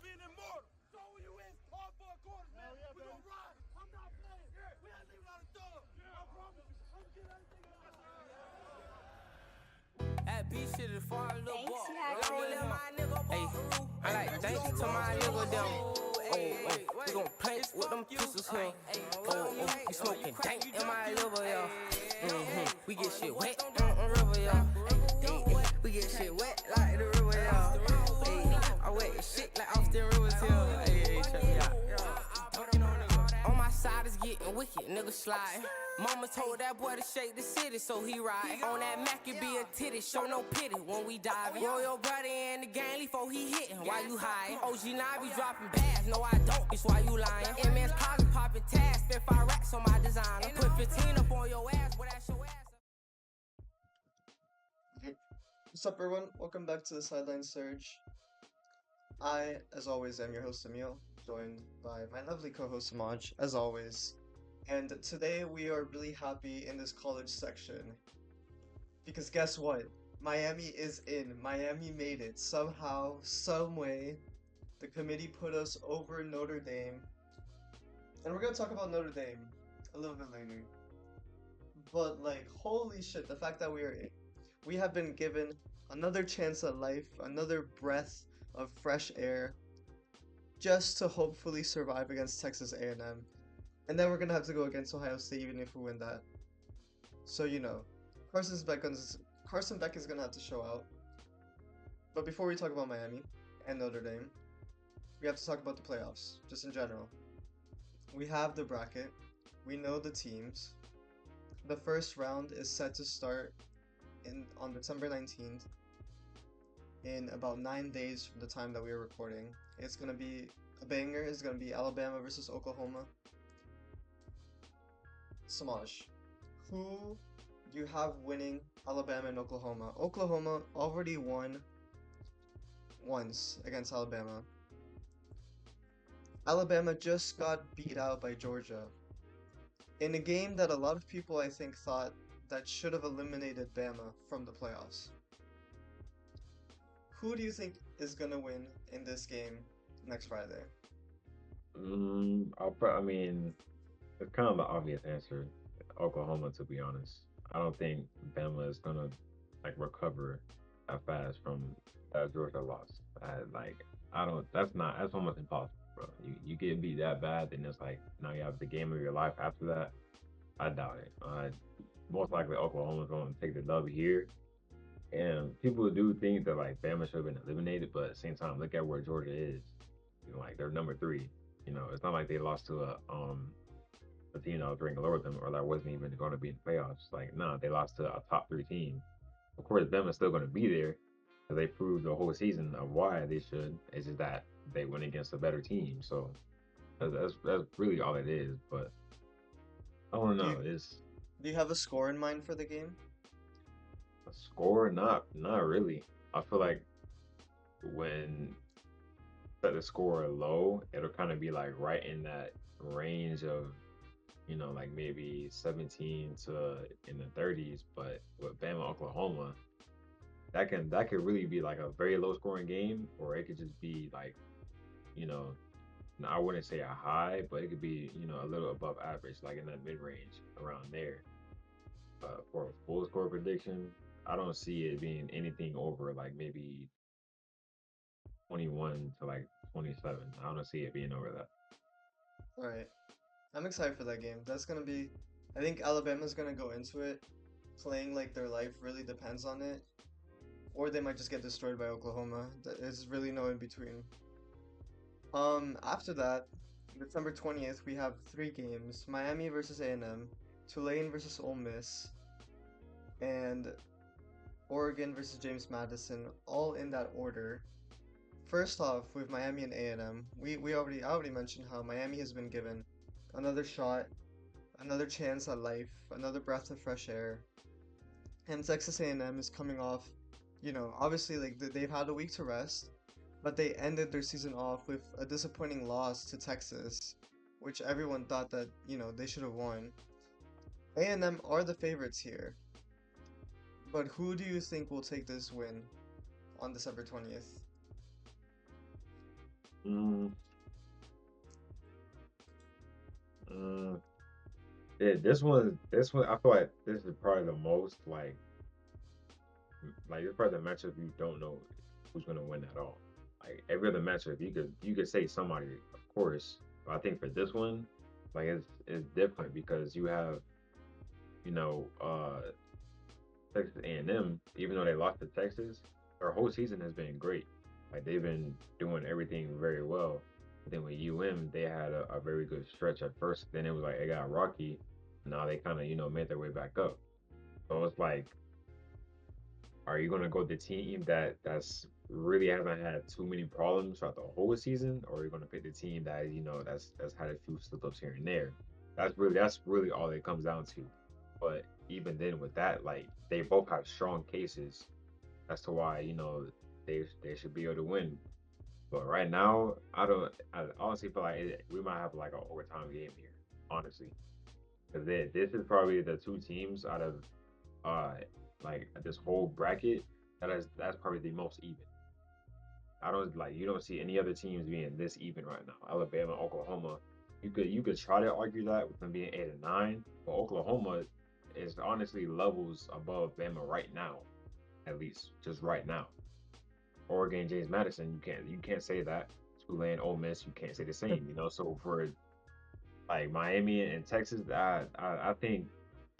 being immortal. So when you is hard for a quarter, man, we gonna ride. I'm not playing. We ain't leaving out a dub. I promise you. I'm getting everything out. That beat shit is far a little ball. Hey, I like thanks to my nigga them. We gon' play with them pistols here. We smoking dank in my liver, yeah. We get shit wet on river, yeah. We get shit wet like the river, yeah. I wet shit like Austin Rivers, yeah. Check me out. On my side is getting wicked, nigga sliding. Mama told that boy to shake the city, so he ride. On that Mac, it be a titty, show no pity when we diving. Roll your brother in the gang before he hitting, why you hiding? OG now be dropping bags, no I don't, bitch, why you lying? M.S. Closet popping tags, spent 5 racks on my designer. Put 15 up on your ass, but that's your ass. What's up, everyone? Welcome back to the Sideline Surge. I, as always, am your host Emil, joined by my lovely co-host Samaj, as always. And today we are really happy in this college section because guess what? Miami is in. Miami made it somehow, some way. The committee put us over Notre Dame, and we're gonna talk about Notre Dame a little bit later. But like, holy shit, the fact that we are in. We have been given another chance at life, another breath of fresh air, just to hopefully survive against Texas A&M. And then we're gonna have to go against Ohio State even if we win that. So you know, Carson Beck is gonna have to show out. But before we talk about Miami and Notre Dame, we have to talk about the playoffs, just in general. We have the bracket, we know the teams. The first round is set to start on December 19th, in about 9 days from the time that we are recording. It's going to be a banger. It's going to be Alabama versus Oklahoma. Samaj, who do you have winning Alabama and Oklahoma? Oklahoma already won once against Alabama. Alabama just got beat out by Georgia in a game that a lot of people, I think, thought that should have eliminated Bama from the playoffs. Who do you think is gonna win in this game next Friday? I mean, it's kind of the obvious answer, Oklahoma. To be honest, I don't think Bama is gonna like recover that fast from that Georgia loss. I don't. That's almost impossible, bro. You get beat that bad, then it's like now you have the game of your life after that. I doubt it. Most likely Oklahoma's going to take the dub here. And people do think that like Bama should have been eliminated, but at the same time, look at where Georgia is. You know, like they're number 3. You know, it's not like they lost to a team that was ranked lower than them or that wasn't even going to be in the playoffs. Like, nah, they lost to a top 3 team. Of course, Bama's still going to be there because they proved the whole season of why they should. It's just that they went against a better team. So that's really all it is. But I don't Do know. you, It's do you have a score in mind for the game? a score, not really. I feel like when set the score low, it'll kind of be like right in that range of, like maybe 17 to in the 30s. But with Bama, Oklahoma, that could really be like a very low scoring game, or it could just be like, you know, I wouldn't say a high, but it could be, a little above average, like in that mid range around there. For a full score prediction, I don't see it being anything over like maybe 21 to like 27. I don't see it being over that. Alright. I'm excited for that game. That's gonna be. I think Alabama's gonna go into it playing like their life really depends on it. Or they might just get destroyed by Oklahoma. There's really no in between. After that, December 20th, we have 3 games. Miami versus A&M, Tulane versus Ole Miss, and Oregon versus James Madison, all in that order. First off, with Miami and A&M, I already mentioned how Miami has been given another shot, another chance at life, another breath of fresh air. And Texas A&M is coming off, obviously like they've had a week to rest, but they ended their season off with a disappointing loss to Texas, which everyone thought that, they should have won. A&M are the favorites here. But who do you think will take this win on December 20th? Mm, mm, yeah, this one, I feel like this is probably the most like it's probably the matchup you don't know who's gonna win at all. Like every other matchup, you could say somebody, of course, but I think for this one, like it's different because you have you know Texas A&M, even though they lost to Texas, their whole season has been great. Like they've been doing everything very well. But then with UM, they had a very good stretch at first. Then it was like it got rocky. Now they kind of made their way back up. So it's like, are you gonna go the team that's really hasn't had too many problems throughout the whole season, or are you gonna pick the team that that's had a few slip ups here and there? That's really all it comes down to. But even then, with that, like they both have strong cases as to why they should be able to win. But right now, I honestly feel like we might have like an overtime game here, honestly, because this is probably the two teams out of uh like this whole bracket that's probably the most even. I don't like you don't see any other teams being this even right now. Alabama, Oklahoma, you could try to argue that with them being 8 and 9, but Oklahoma is honestly levels above Bama right now, at least just right now. Oregon, James Madison, you can't say that. Tulane, Ole Miss, you can't say the same. So for like Miami and Texas, I think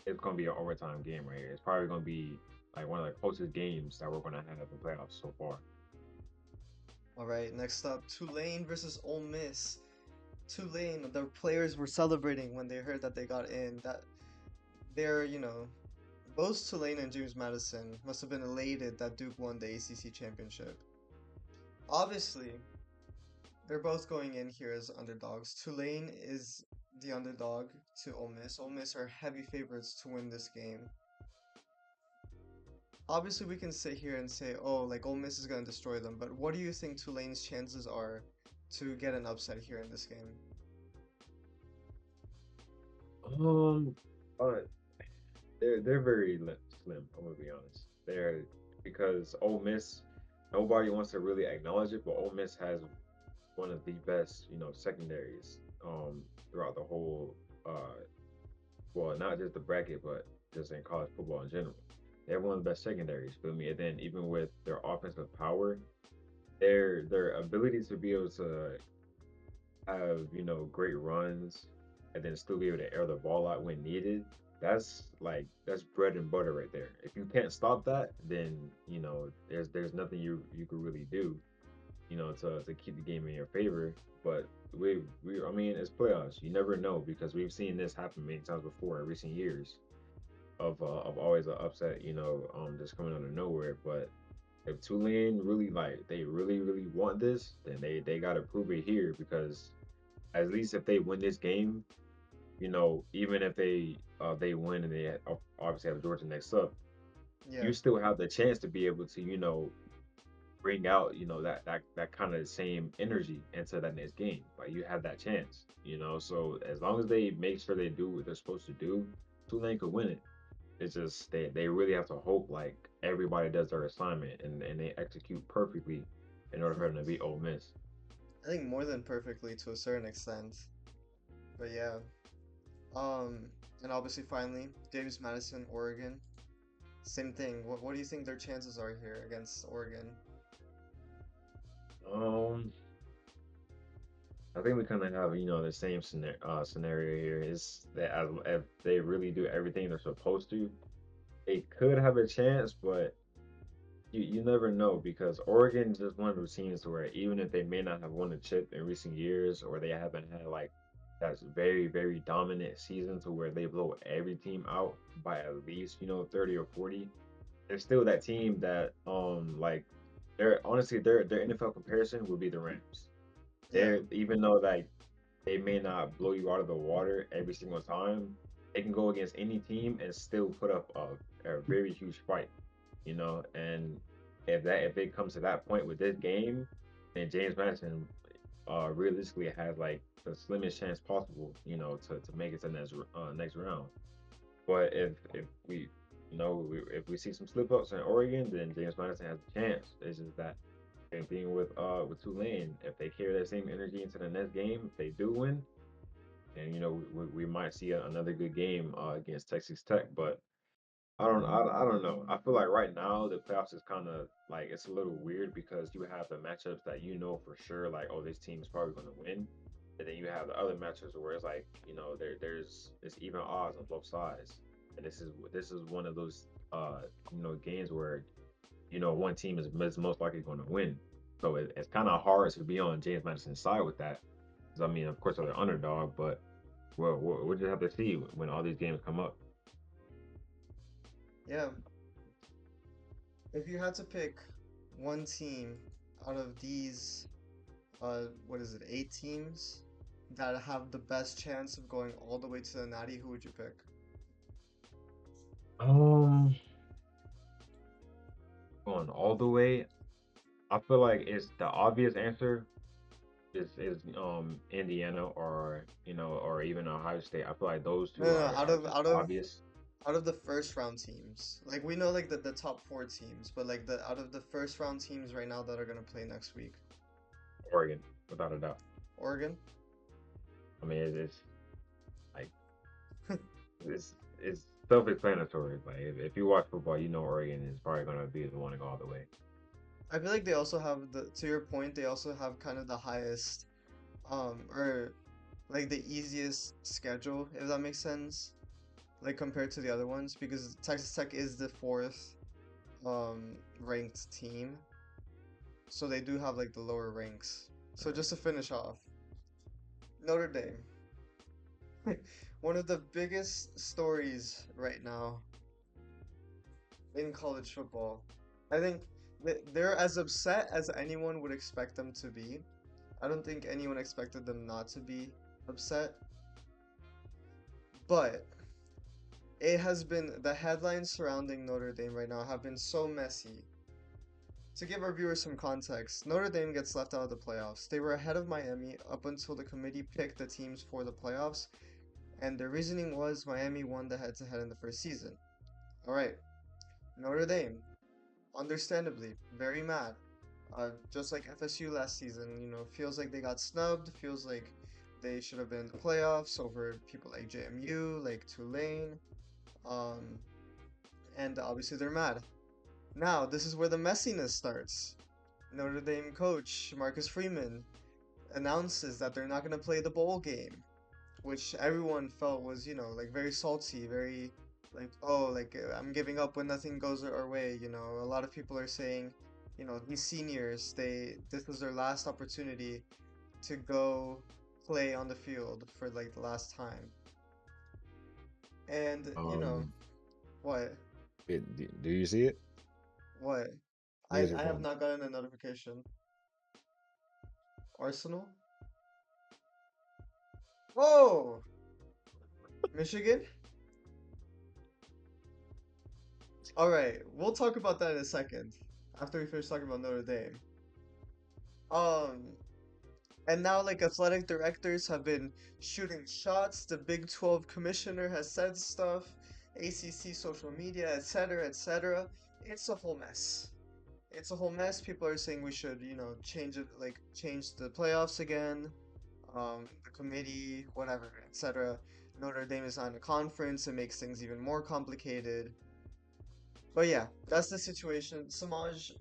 it's gonna be an overtime game right here. It's probably gonna be like one of the closest games that we're gonna have in playoffs so far. All right, next up, Tulane versus Ole Miss. Tulane, the players were celebrating when they heard that they got in. That they're, both Tulane and James Madison must have been elated that Duke won the ACC championship. Obviously, they're both going in here as underdogs. Tulane is the underdog to Ole Miss. Ole Miss are heavy favorites to win this game. Obviously, we can sit here and say, oh, like Ole Miss is going to destroy them, but what do you think Tulane's chances are to get an upset here in this game? Um, but they're very slim. I'm gonna be honest. They're because Ole Miss, nobody wants to really acknowledge it, but Ole Miss has one of the best, secondaries throughout the whole well, not just the bracket, but just in college football in general. They have one of the best secondaries, feel me? And then even with their offensive power, their ability to be able to have, great runs and then still be able to air the ball out when needed, that's bread and butter right there. If you can't stop that, then, there's nothing you could really do to keep the game in your favor. But I mean, it's playoffs. You never know because we've seen this happen many times before in recent years of always an upset, just coming out of nowhere. But if Tulane really they really want this, then they got to prove it here because at least if they win this game, even if they win and they obviously have Georgia next up, Yeah. you still have the chance to be able to bring out that kind of same energy into that next game. Like you have that chance, So as long as they make sure they do what they're supposed to do, Tulane could win it. It's just they really have to hope like everybody does their assignment and they execute perfectly in order for them to beat Ole Miss. I think more than perfectly to a certain extent. But yeah. Um, and obviously, finally, James Madison, Oregon. Same thing. What do you think their chances are here against Oregon? Um, I think we kind of have the same scenario here. Is that if they really do everything they're supposed to, they could have a chance, but you never know because Oregon is just one of those teams where even if they may not have won a chip in recent years or they haven't had like that very dominant season to where they blow every team out by at least 30 or 40, they're still that team that like they're honestly their NFL comparison would be the Rams. Yeah. They're even though like they may not blow you out of the water every single time, they can go against any team and still put up a very huge fight, And if it comes to that point with this game, then James Madison realistically has like the slimmest chance possible, to make it to the next round. But if if we see some slip ups in Oregon, then James Madison has a chance. It's just that. Same thing with Tulane. If they carry that same energy into the next game, if they do win, then we might see another good game against Texas Tech. But I don't know. I feel like right now the playoffs is kind of like it's a little weird because you have the matchups that you know for sure, like, oh, this team is probably going to win, and then you have the other matchups where it's like, there's it's even odds on both sides, and this is one of those games where one team is most likely going to win. So it's kind of hard to be on James Madison's side with that. 'Cause, I mean, of course, they're the underdog, but well, we'll just have to see when all these games come up. Yeah. If you had to pick one team out of these, what is it, 8 teams that have the best chance of going all the way to the Natty, who would you pick? Um, Going all the way, I feel like it's the obvious answer is Indiana or even Ohio State. I feel like those No, two no, no, are just obvious. out of the first round teams. Like we know like the top 4 teams, but like the out of the first round teams right now that are gonna play next week. Oregon, without a doubt. Oregon? I mean, it's like it's self-explanatory. Like if you watch football, Oregon is probably gonna be the one to go all the way. I feel like they also have to your point, they also have kind of the highest or like the easiest schedule, if that makes sense. Like compared to the other ones, because Texas Tech is the 4th ranked team. So they do have like the lower ranks. So just to finish off, Notre Dame. One of the biggest stories right now in college football. I think they're as upset as anyone would expect them to be. I don't think anyone expected them not to be upset. But it has been the headlines surrounding Notre Dame right now have been so messy. To give our viewers some context, Notre Dame gets left out of the playoffs. They were ahead of Miami up until the committee picked the teams for the playoffs, and their reasoning was Miami won the head-to-head in the first season. Alright, Notre Dame, understandably, very mad. Just like FSU last season, feels like they got snubbed, feels like they should have been in the playoffs over people like JMU, like Tulane, um, and obviously they're mad. Now, this is where the messiness starts. Notre Dame coach Marcus Freeman announces that they're not going to play the bowl game, which everyone felt was, like very salty, very like, oh, like I'm giving up when nothing goes our way. A lot of people are saying, these seniors, this was their last opportunity to go play on the field for like the last time. And, Um, what? do you see it? What? Where's your I have phone? not gotten a notification. Arsenal? Oh! Michigan? Alright, we'll talk about that in a second. After we finish talking about Notre Dame. Um, and now like athletic directors have been shooting shots. The Big 12 commissioner has said stuff. ACC social media, etc., etc. It's a whole mess. It's a whole mess. People are saying we should, change it, like change the playoffs again. The committee, whatever, etc. Notre Dame is not in a conference. It makes things even more complicated. But yeah, that's the situation. Samaj,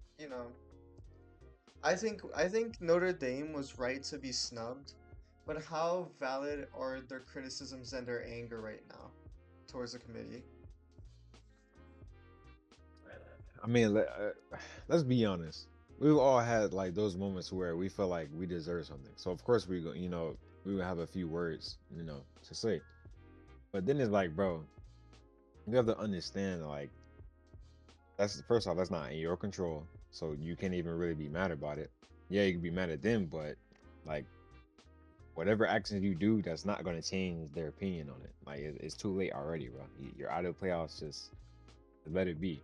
I think Notre Dame was right to be snubbed, but how valid are their criticisms and their anger right now towards the committee? I mean, let's be honest. We've all had like those moments where we feel like we deserve something. So of course we would have a few words, to say. But then it's like, bro, you have to understand, like, that's first off, that's not in your control. So you can't even really be mad about it. Yeah, you can be mad at them, but like whatever actions you do, that's not going to change their opinion on it. Like it's too late already, bro. You're out of the playoffs. Just let it be.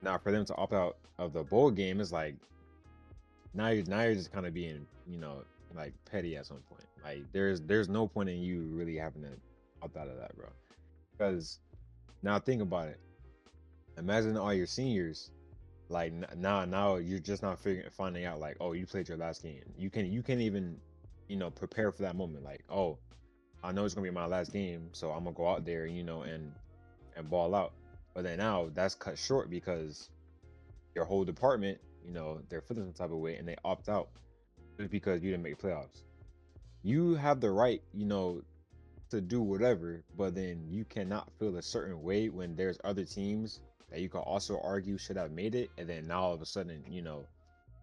Now for them to opt out of the bowl game is like now you're just kind of being like petty at some point. Like there's no point in you really having to opt out of that, bro. Because now think about it. Imagine all your seniors Like now you're just not finding out like, oh, you played your last game. You can't even, prepare for that moment. Like, oh, I know it's gonna be my last game, so I'm gonna go out there, and ball out. But then now that's cut short because your whole department, they're feeling some type of way and they opt out just because you didn't make playoffs. You have the right, to do whatever, but then you cannot feel a certain way when there's other teams that you can also argue should have made it, and then now all of a sudden,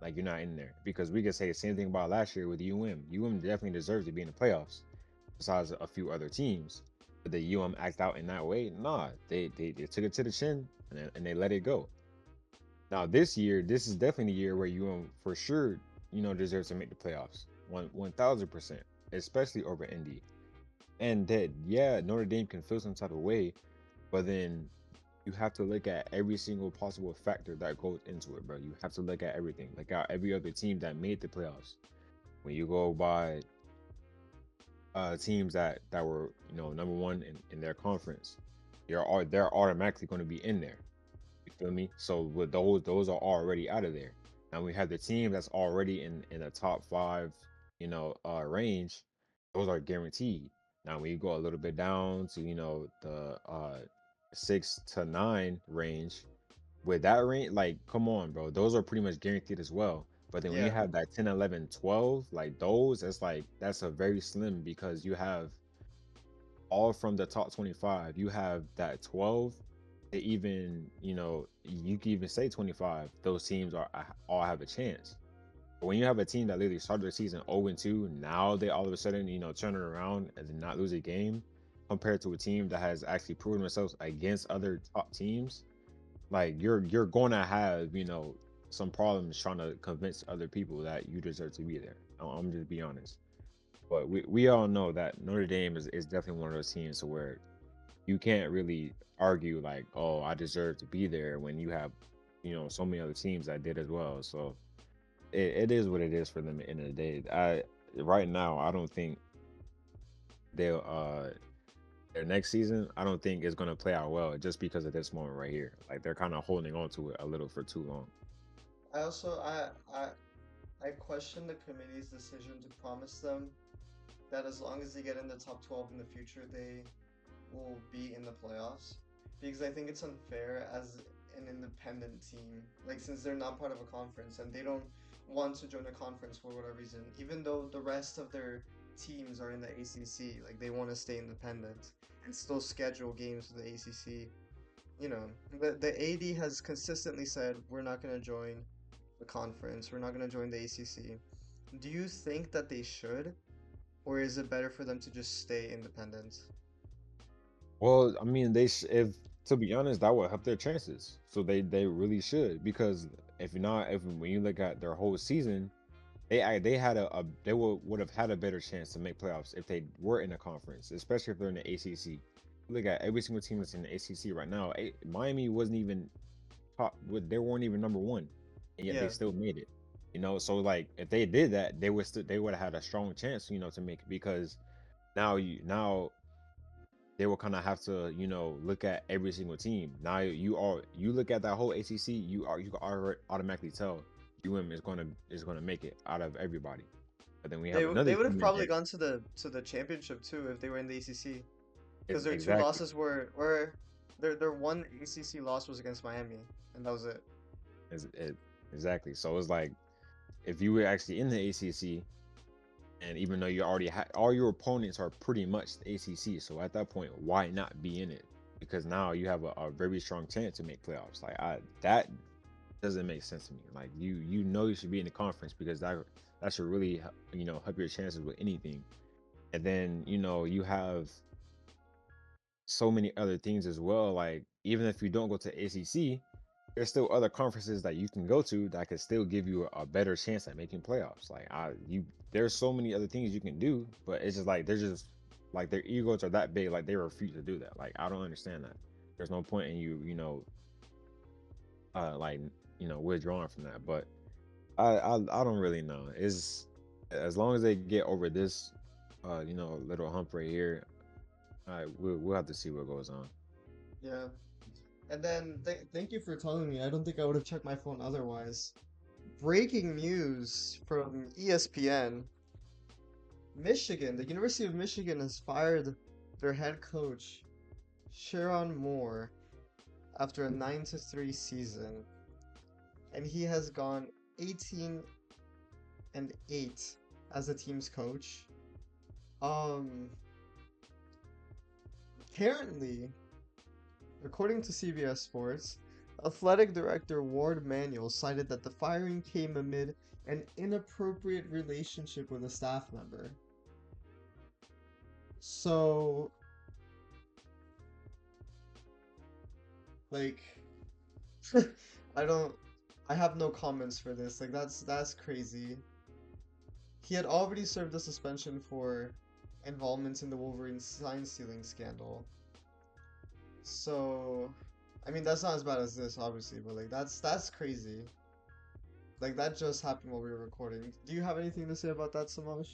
like you're not in there. Because we could say the same thing about last year with UM. UM definitely deserves to be in the playoffs, besides a few other teams. But the UM act out in that way? Nah, they took it to the chin and they let it go. Now this year, this is definitely the year where UM for sure, deserves to make the playoffs. 1,000%, especially over Indy. And that, yeah, Notre Dame can feel some type of way, but then you have to look at every single possible factor that goes into it, bro. You have to look at everything, like out every other team that made the playoffs. When you go by teams that were, number one in their conference, they're automatically going to be in there. You feel me? So with those are already out of there. Now we have the team that's already in the top five, range. Those are guaranteed. Now when you go a little bit down to the 6 to 9 range, with that range, like come on, bro, those are pretty much guaranteed as well. But then when you Yeah. have that 10, 11, 12, like those, it's like that's a very slim because you have all from the top 25. You have that 12 to even, you can even say 25. Those teams are all have a chance. But when you have a team that literally started the season 0-2, now they all of a sudden, turn it around and then not lose a game compared to a team that has actually proven themselves against other top teams, like you're going to have, some problems trying to convince other people that you deserve to be there. I'm just be honest. But we all know that Notre Dame is definitely one of those teams where you can't really argue like, oh, I deserve to be there when you have, so many other teams that did as well. So it is what it is for them at the end of the day. Right now I don't think they'll their next season, I don't think is gonna play out well just because of this moment right here. Like they're kind of holding on to it a little for too long. I also I question the committee's decision to promise them that as long as they get in the top 12 in the future, they will be in the playoffs. Because I think it's unfair as an independent team, like since they're not part of a conference and they don't want to join a conference for whatever reason, even though the rest of their teams are in the ACC, like they want to stay independent and still schedule games for the ACC. The AD has consistently said we're not going to join the conference, we're not going to join the ACC. Do you think that they should, or is it better for them to just stay independent? Well, I mean, if to be honest, that would help their chances. So they really should because if not, if when you look at their whole season, they had they would have had a better chance to make playoffs if they were in a conference, especially if they're in the ACC. Look at every single team that's in the ACC right now. Miami wasn't even top, they weren't even number one, and yet they Yeah. still made it. So like if they did that, they would have had a strong chance, to make it because now they will kind of have to, look at every single team. Now you look at that whole ACC, you can automatically tell UM is gonna make it out of everybody. But then we have another They would have team in probably there. gone to the championship too if they were in the ACC, because their two Exactly. losses were their one ACC loss was against Miami, and that was it. It, exactly. So it's like if you were actually in the ACC, and even though you already had all your opponents are pretty much the ACC, so at that point, why not be in it? Because now you have a very strong chance to make playoffs. Like that doesn't make sense to me. Like you should be in the conference because that should really help your chances with anything. And then you have so many other things as well. Like even if you don't go to ACC, there's still other conferences that you can go to that could still give you a better chance at making playoffs. Like there's so many other things you can do, but it's just like they're just like their egos are that big, like they refuse to do that. Like I don't understand that. There's no point in like withdrawing from that. But I don't really know. Is as long as they get over this little hump right here, all right, we'll have to see what goes on. Yeah. And then thank you for telling me. I don't think I would have checked my phone otherwise. Breaking news from ESPN. Michigan, the University of Michigan has fired their head coach, Sharon Moore, after a 9-3 season. And he has gone 18-8 as the team's coach. Apparently, according to CBS Sports, athletic director Ward Manuel cited that the firing came amid an inappropriate relationship with a staff member. So, like, I have no comments for this. Like, that's crazy. He had already served a suspension for involvement in the Wolverine sign stealing scandal. So, I mean, that's not as bad as this, obviously, but like that's crazy. Like that just happened while we were recording. Do you have anything to say about that, Samaj?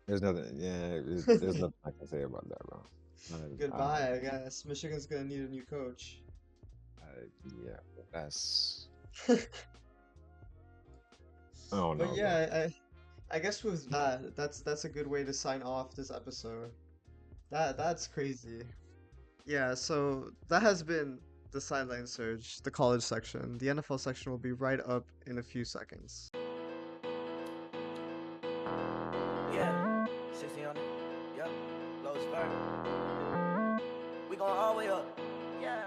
There's nothing. Yeah, there's nothing I can say about that, bro. Goodbye, I guess. Michigan's gonna need a new coach. Yeah, that's. I don't know, But bro. yeah, I guess with that, that's a good way to sign off this episode. That's crazy. Yeah, so that has been the Sideline Surge, the college section. The NFL section will be right up in a few seconds. Yeah, 60 on it. Yep, low spur. We going all the way up. Yeah.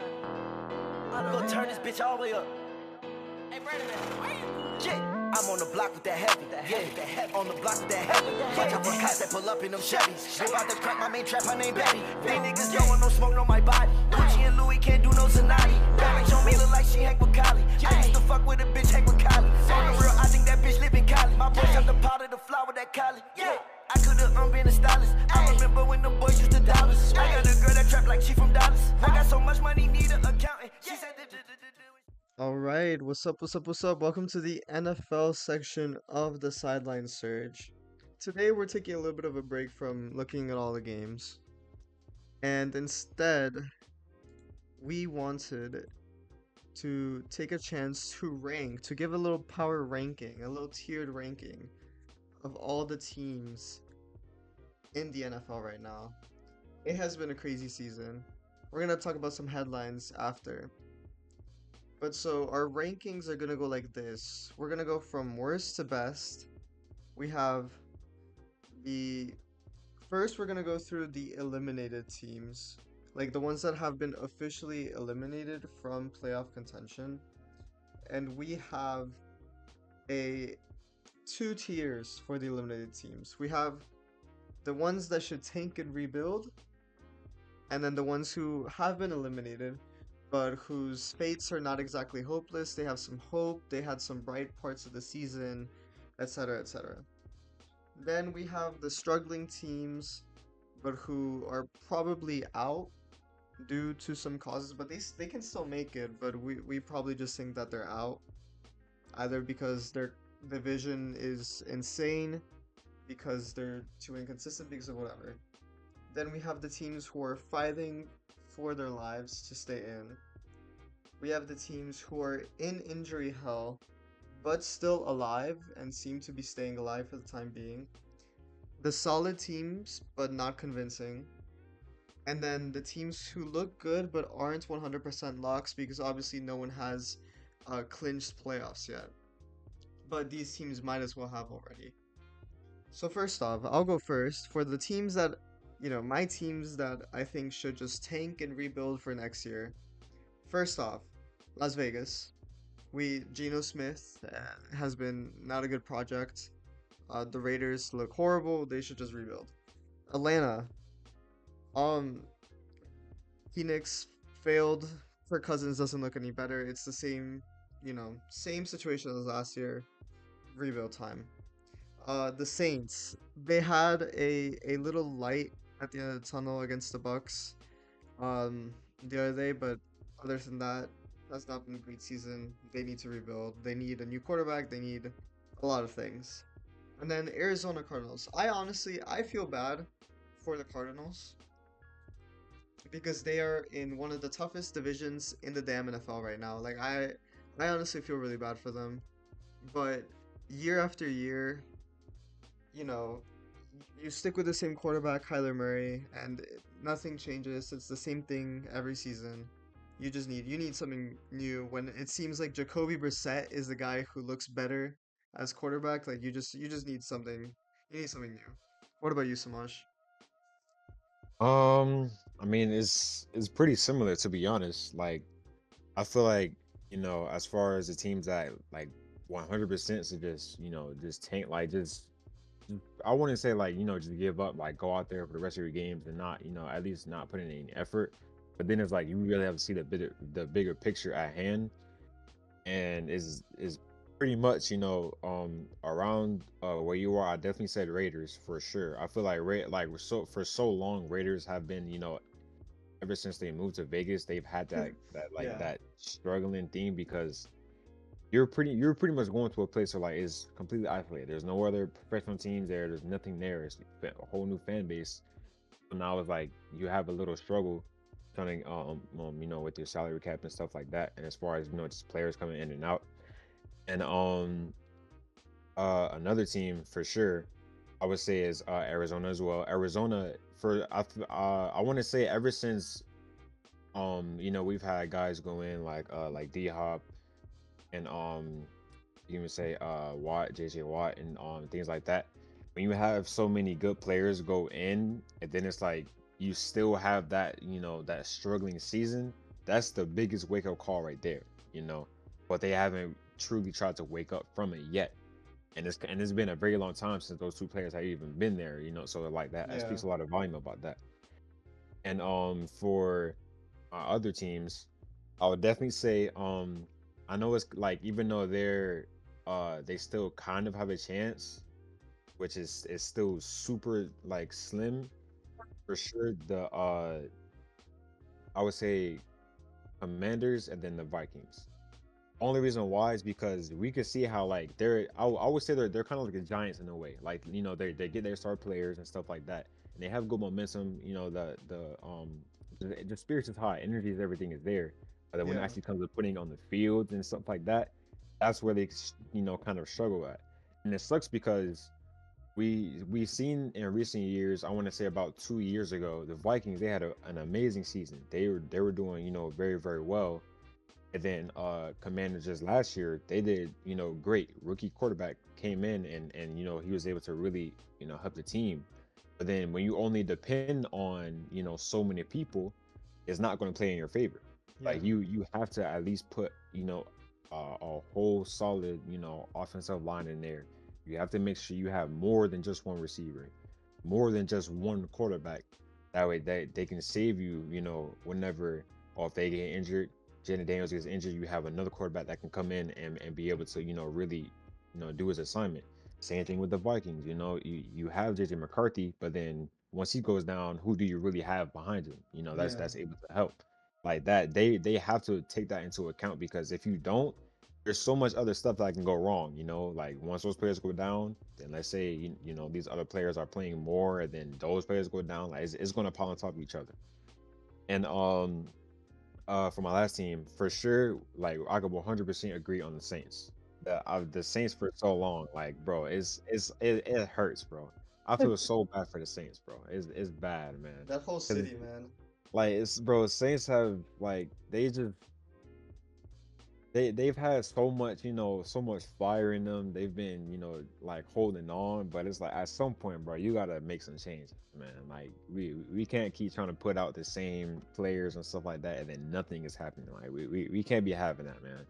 I'm gonna turn this bitch all the way up. Hey, Brandon, where you? Yeah. I'm on the block with that heavy, yeah. On the block with that heavy. Watch out for cops that pull up in them Chevys. Whip out the crack, my main trap, her name Betty. These niggas don't want no smoke on my body. Gucci and Louis can't do no Zanati. Bad bitch on me look like she hang with Kylie. I used to fuck with a bitch, hang with Kylie. On the real, I think that bitch live in Cali. My boy shot the powder, the flower, that Kylie. Yeah. I could've been a stylist. I remember when the boys used to doubt us. I got a girl that trap like she from Dallas. I got so much money, need an accountant. She said All right, what's up, what's up, what's up? Welcome to the NFL section of the Sideline Surge. Today we're taking a little bit of a break from looking at all the games. And instead, we wanted to take a chance to give a little power ranking, a little tiered ranking of all the teams in the NFL right now. It has been a crazy season. We're going to talk about some headlines after. But so our rankings are going to go like this. We're going to go from worst to best. We have first we're going to go through the eliminated teams. Like the ones that have been officially eliminated from playoff contention. And we have two tiers for the eliminated teams. We have the ones that should tank and rebuild, and then the ones who have been eliminated but whose fates are not exactly hopeless. They have some hope, they had some bright parts of the season, etc., etc. Then we have the struggling teams, but who are probably out due to some causes, but they can still make it, but we probably just think that they're out, either because their division is insane, because they're too inconsistent, because of whatever. Then we have the teams who are fighting for their lives to stay in. We have the teams who are in injury hell, but still alive and seem to be staying alive for the time being. The solid teams, but not convincing. And then the teams who look good, but aren't 100% locks, because obviously no one has clinched playoffs yet. But these teams might as well have already. So first off, I'll go first. For the teams that, my teams that I think should just tank and rebuild for next year. First off, Las Vegas. Geno Smith has been not a good project. The Raiders look horrible. They should just rebuild. Atlanta. Phoenix failed. Kirk Cousins doesn't look any better. It's the same situation as last year. Rebuild time. The Saints, they had a little light at the end of the tunnel against the Bucks the other day, but other than that, that's not been a great season. They need to rebuild. They need a new quarterback. They need a lot of things. And then Arizona Cardinals. I feel bad for the Cardinals. because they are in one of the toughest divisions in the damn NFL right now. Like I honestly feel really bad for them. But year after year, you know, you stick with the same quarterback, Kyler Murray, and nothing changes. It's the same thing every season. You need something new. When it seems like Jacoby Brissett is the guy who looks better as quarterback, like you just need something. You need something new. What about you, Samaj? I mean, it's pretty similar to be honest. Like, I feel like as far as the teams that like 100% to just just tank, like I wouldn't say like just give up, like go out there for the rest of your games and not at least not put in any effort. But then it's like you really have to see the bigger picture at hand, and is pretty much around where you are. I definitely said Raiders for sure. I feel like for so long Raiders have been ever since they moved to Vegas, they've had Yeah, that struggling theme because you're pretty much going to a place where like it's completely isolated. There's no other professional teams there. There's nothing there. It's a whole new fan base. So now it's like you have a little struggle trying to with your salary cap and stuff like that. And as far as just players coming in and out. And another team for sure, I would say is Arizona as well. Arizona I want to say ever since we've had guys go in like D Hop and you can say Watt, JJ Watt, and things like that. When you have so many good players go in, and then it's like you still have that that struggling season. That's the biggest wake up call right there, you know. But they haven't truly tried to wake up from it yet, and it's been a very long time since those two players have even been there, you know. So like that yeah, speaks a lot of volume about that. And for other teams, I would definitely say I know it's like even though they still kind of have a chance, which is still super like slim for sure. The I would say Commanders and then the Vikings. Only reason why is because we could see how like I would say they're kind of like the Giants in a way. Like they get their star players and stuff like that, and they have good momentum. The spirits is high, energy is everything is there. But then when it yeah, actually comes to putting on the field and stuff like that, that's where they kind of struggle at, and it sucks because we've seen in recent years. I want to say about 2 years ago, the Vikings they had an amazing season. They were doing very very well, and then Commanders just last year, they did, great. Rookie quarterback came in and he was able to really, help the team. But then when you only depend on, so many people, it's not going to play in your favor. yeah, Like you have to at least put, a whole solid, offensive line in there. You have to make sure you have more than just one receiver, more than just one quarterback. That way they can save you, whenever or if they get injured, Jaden Daniels gets injured, you have another quarterback that can come in and be able to, really, do his assignment. Same thing with the Vikings. You have JJ McCarthy, but then once he goes down, who do you really have behind him? yeah, That's able to help. Like that, they have to take that into account because if you don't, there's so much other stuff that can go wrong. Like once those players go down, then let's say these other players are playing more, and then those players go down, like it's going to pile on top of each other. And for my last team, for sure, like I could 100% agree on the Saints. The Saints for so long, like bro, it hurts, bro. I feel so bad for the Saints, bro. It's bad, man. that whole 'Cause city, man. like it's bro, Saints have like they've had so much, so much fire in them. They've been, like holding on, but it's like at some point, bro, you gotta make some changes, man. Like we can't keep trying to put out the same players and stuff like that, and then nothing is happening. Like we can't be having that, man.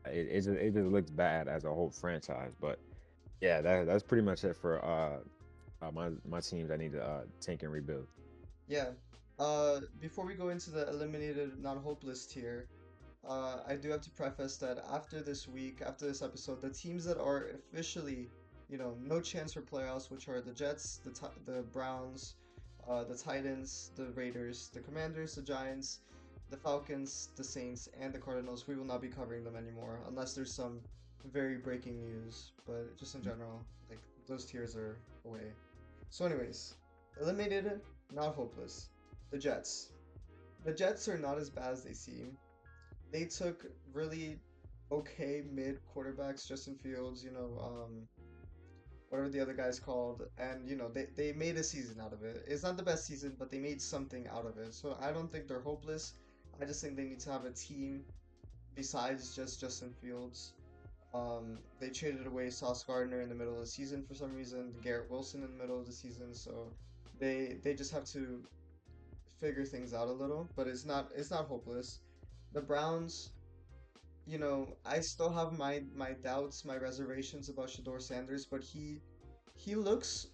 It just looks bad as a whole franchise. But yeah, that's pretty much it for my teams. I need to tank and rebuild. Yeah. Before we go into the eliminated non-hopeless tier, I do have to preface that after this week, after this episode, the teams that are officially, no chance for playoffs, which are the Jets, the Browns, the Titans, the Raiders, the Commanders, the Giants, the Falcons, the Saints, and the Cardinals. We will not be covering them anymore unless there's some very breaking news. But just in general, like those tiers are away. So, anyways, eliminated, not hopeless. The Jets. the Jets are not as bad as they seem. They took really okay mid quarterbacks, Justin Fields, whatever the other guy's called, and they made a season out of it. It's not the best season, but they made something out of it. So I don't think they're hopeless. I just think they need to have a team besides just Justin Fields. They traded away Sauce Gardner in the middle of the season for some reason, Garrett Wilson in the middle of the season, so they just have to figure things out a little, but it's not hopeless. The Browns, I still have my doubts, my reservations about Shador Sanders, but he looks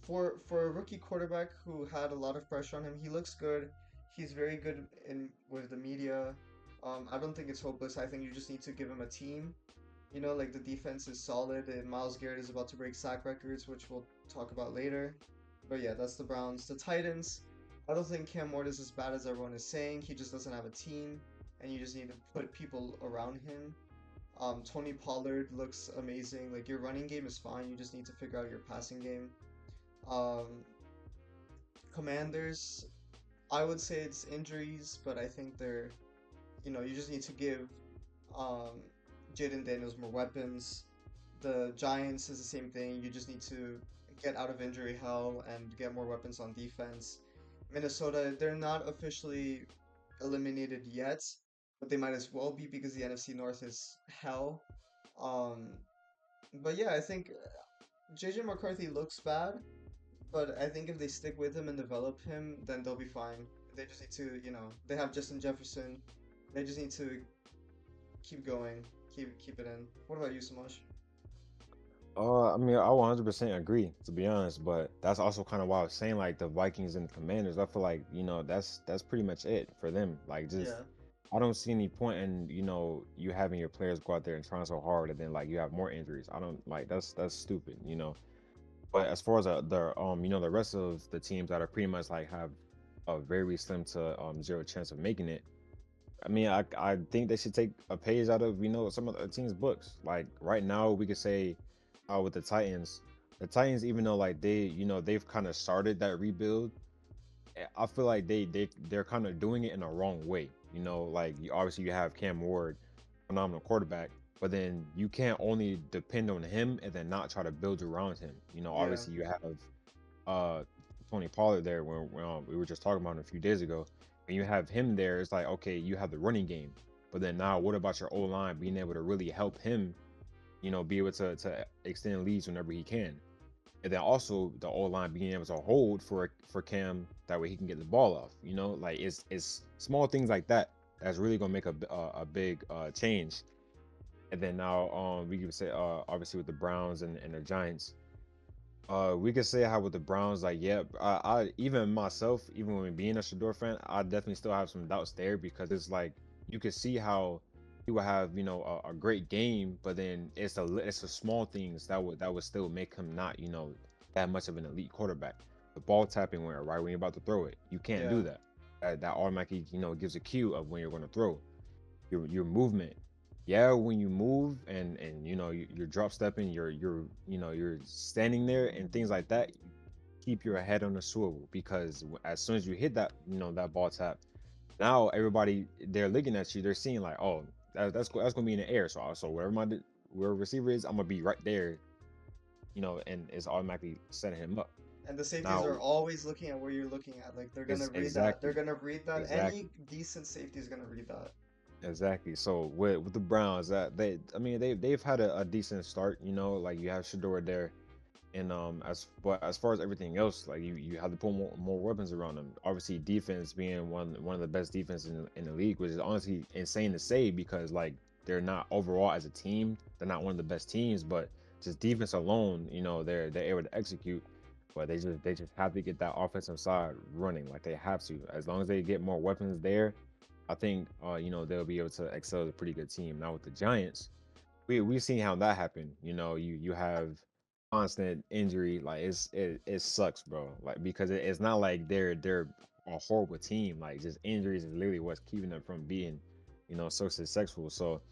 for a rookie quarterback who had a lot of pressure on him. He looks good. He's very good in with the media. I don't think it's hopeless. I think you just need to give him a team. Like the defense is solid, and Miles Garrett is about to break sack records, which we'll talk about later. But yeah, that's the Browns. The Titans, I don't think Cam Ward is as bad as everyone is saying. He just doesn't have a team, and you just need to put people around him. Tony Pollard looks amazing. Like your running game is fine. You just need to figure out your passing game. Um, Commanders, I would say it's injuries, but I think you just need to give um, Jaden Daniels more weapons. The Giants is the same thing. You just need to get out of injury hell and get more weapons on defense. Minnesota, they're not officially eliminated yet, but they might as well be because the NFC North is hell. Um, but yeah, I think JJ McCarthy looks bad, but I think if they stick with him and develop him, then they'll be fine. They just need to, they have Justin Jefferson. They just need to keep going, keep it in. What about you, Samash? I mean, I 100% agree, to be honest, but that's also kind of why I was saying like the Vikings and the Commanders. I feel like, that's pretty much it for them. Like just Yeah, I don't see any point in, you having your players go out there and trying so hard and then like you have more injuries. I don't like that's stupid. But as far as the rest of the teams that are pretty much like have a very slim to zero chance of making it, I mean, I think they should take a page out of some of the teams' books. Like right now, we could say, with the Titans, even though like they've kind of started that rebuild, I feel like they're kind of doing it in the wrong way. Like obviously you have Cam Ward, phenomenal quarterback, but then you can't only depend on him and then not try to build around him. yeah, Obviously you have uh Tony Pollard there when we were just talking about him a few days ago. When you have him there, it's like okay, you have the running game, but then now what about your O line being able to really help him? Be able to extend leads whenever he can, and then also the O line being able to hold for Cam that way he can get the ball off. Like it's small things like that that's really gonna make a big change. And then now we could say obviously with the Browns and the Giants. We could say how with the Browns, like, yeah, I even myself, even when being a Shador fan, I definitely still have some doubts there because it's like you could see how he would have, a great game, but then it's the small things that would still make him not, that much of an elite quarterback. The ball tapping where right when you're about to throw it, you can't yeah. do that. That automatically, gives a cue of when you're going to throw your movement. Yeah, when you move and you're drop stepping, you're standing there and things like that. Keep your head on the swivel because as soon as you hit that that ball tap, now everybody they're looking at you. They're seeing like, oh, that's gonna be in the air. So where receiver is, I'm gonna be right there. And it's automatically setting him up. And the safeties Now, are always looking at where you're looking at. Like they're gonna is read that. They're exactly, gonna read that. exactly. Any decent safety is gonna read that. Exactly. So with the Browns, that I mean, they've had a decent start. Like you have Shador there, and but as far as everything else, like you have to put more weapons around them. Obviously, defense being one of the best defenses in the league, which is honestly insane to say because like they're not overall as a team, they're not one of the best teams, but just defense alone, they're able to execute. But they just have to get that offensive side running like they have to. As long as they get more weapons there, I think they'll be able to excel as a pretty good team. Now with the Giants, we've seen how that happened. You have constant injury, like it sucks, bro. Like because it's not like they're a horrible team. Like just injuries is literally what's keeping them from being, so successful. So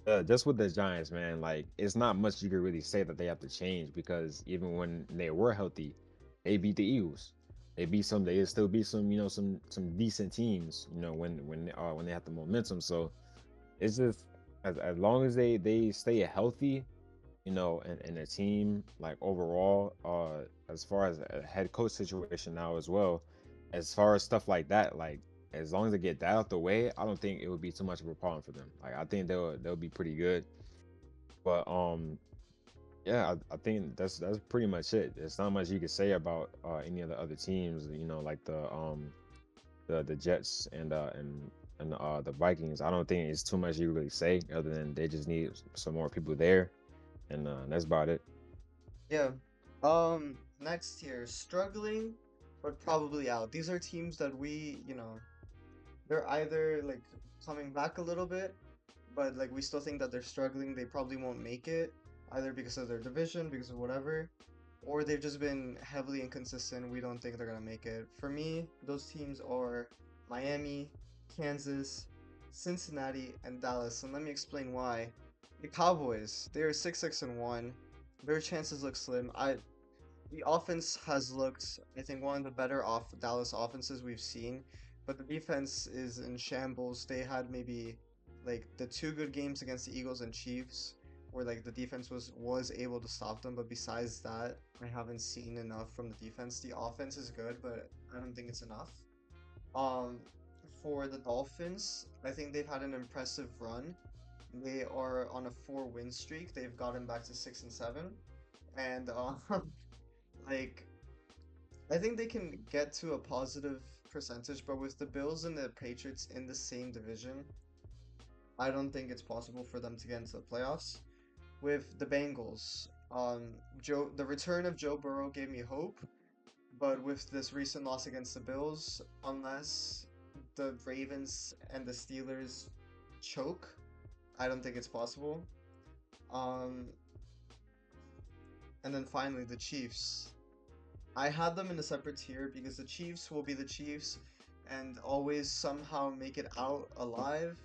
just with the Giants, man, like it's not much you could really say that they have to change because even when they were healthy, they beat the Eagles. They still beat some, some decent teams, when they have the momentum. So it's just as long as they stay healthy, and the team like overall, as far as a head coach situation now as well, as far as stuff like that, like as long as they get that out the way, I don't think it would be too much of a problem for them. Like I think they'll be pretty good. But yeah, I think that's pretty much it. There's not much you could say about any of the other teams, like the Jets and the Vikings. I don't think it's too much you really say other than they just need some more people there, and that's about it. Yeah. Next here, struggling, but probably out. These are teams that they're either like coming back a little bit, but like we still think that they're struggling. They probably won't make it, either because of their division, because of whatever, or they've just been heavily inconsistent. We don't think they're gonna make it. For me, those teams are Miami, Kansas, Cincinnati, and Dallas. And let me explain why. The Cowboys, they're 6-6-1. Their chances look slim. The offense has looked, I think, one of the better off Dallas offenses we've seen, but the defense is in shambles. They had maybe like the two good games against the Eagles and Chiefs, where like the defense was able to stop them, but besides that, I haven't seen enough from the defense. The offense is good, but I don't think it's enough. Um, for the Dolphins, I think they've had an impressive run. They are on a four-win streak. They've gotten back to 6-7, and like I think they can get to a positive percentage, but with the Bills and the Patriots in the same division, I don't think it's possible for them to get into the playoffs. With the Bengals, the return of Joe Burrow gave me hope, but with this recent loss against the Bills, unless the Ravens and the Steelers choke, I don't think it's possible. Um, and then finally the Chiefs. I had them in a separate tier because the Chiefs will be the Chiefs and always somehow make it out alive.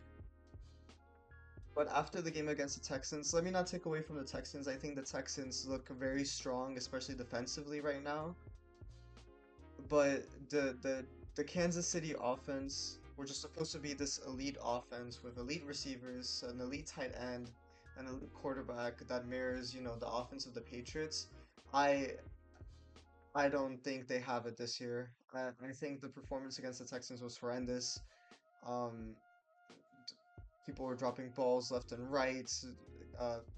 But after the game against the Texans, let me not take away from the Texans. I think the Texans look very strong, especially defensively right now. But the Kansas City offense, which is supposed to be this elite offense with elite receivers, an elite tight end, an elite quarterback that mirrors, the offense of the Patriots. I I don't think they have it this year. I think the performance against the Texans was horrendous. Um, People were dropping balls left and right.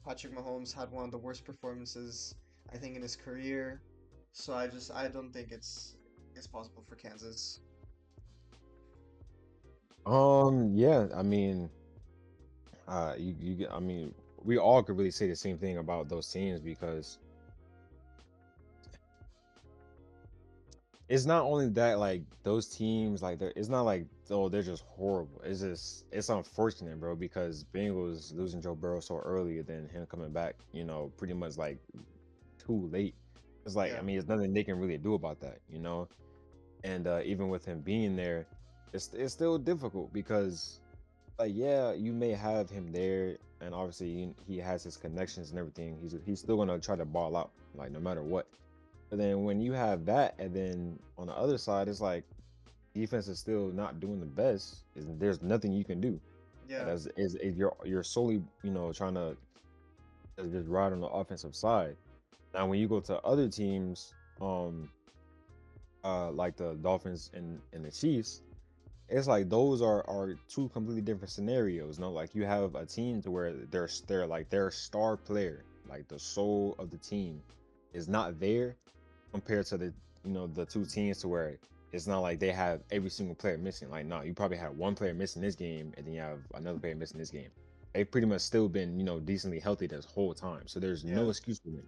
Patrick Mahomes had one of the worst performances I think in his career. So I don't think it's possible for Kansas. Yeah, I mean, I mean, we all could really say the same thing about those teams because it's not only that like those teams like it's not like oh they're just horrible. It's unfortunate, bro, because Bengals losing Joe Burrow so early, then him coming back, pretty much like too late. It's like I Yeah, mean, there's nothing they can really do about that, And even with him being there, it's still difficult because like yeah, you may have him there, and obviously he has his connections and everything. He's still gonna try to ball out like no matter what. But then when you have that, and then on the other side, it's like defense is still not doing the best. There's nothing you can do. yeah, Is you're solely trying to just ride on the offensive side. Now when you go to other teams, like the Dolphins and the Chiefs, it's like those are two completely different scenarios. No, like you have a team to where they're like their star player, like the soul of the team, is not there compared to the two teams to where it's not like they have every single player missing. Like no, you probably have one player missing this game, and then you have another player missing this game. They've pretty much still been decently healthy this whole time, so there's yeah, no excuse for them.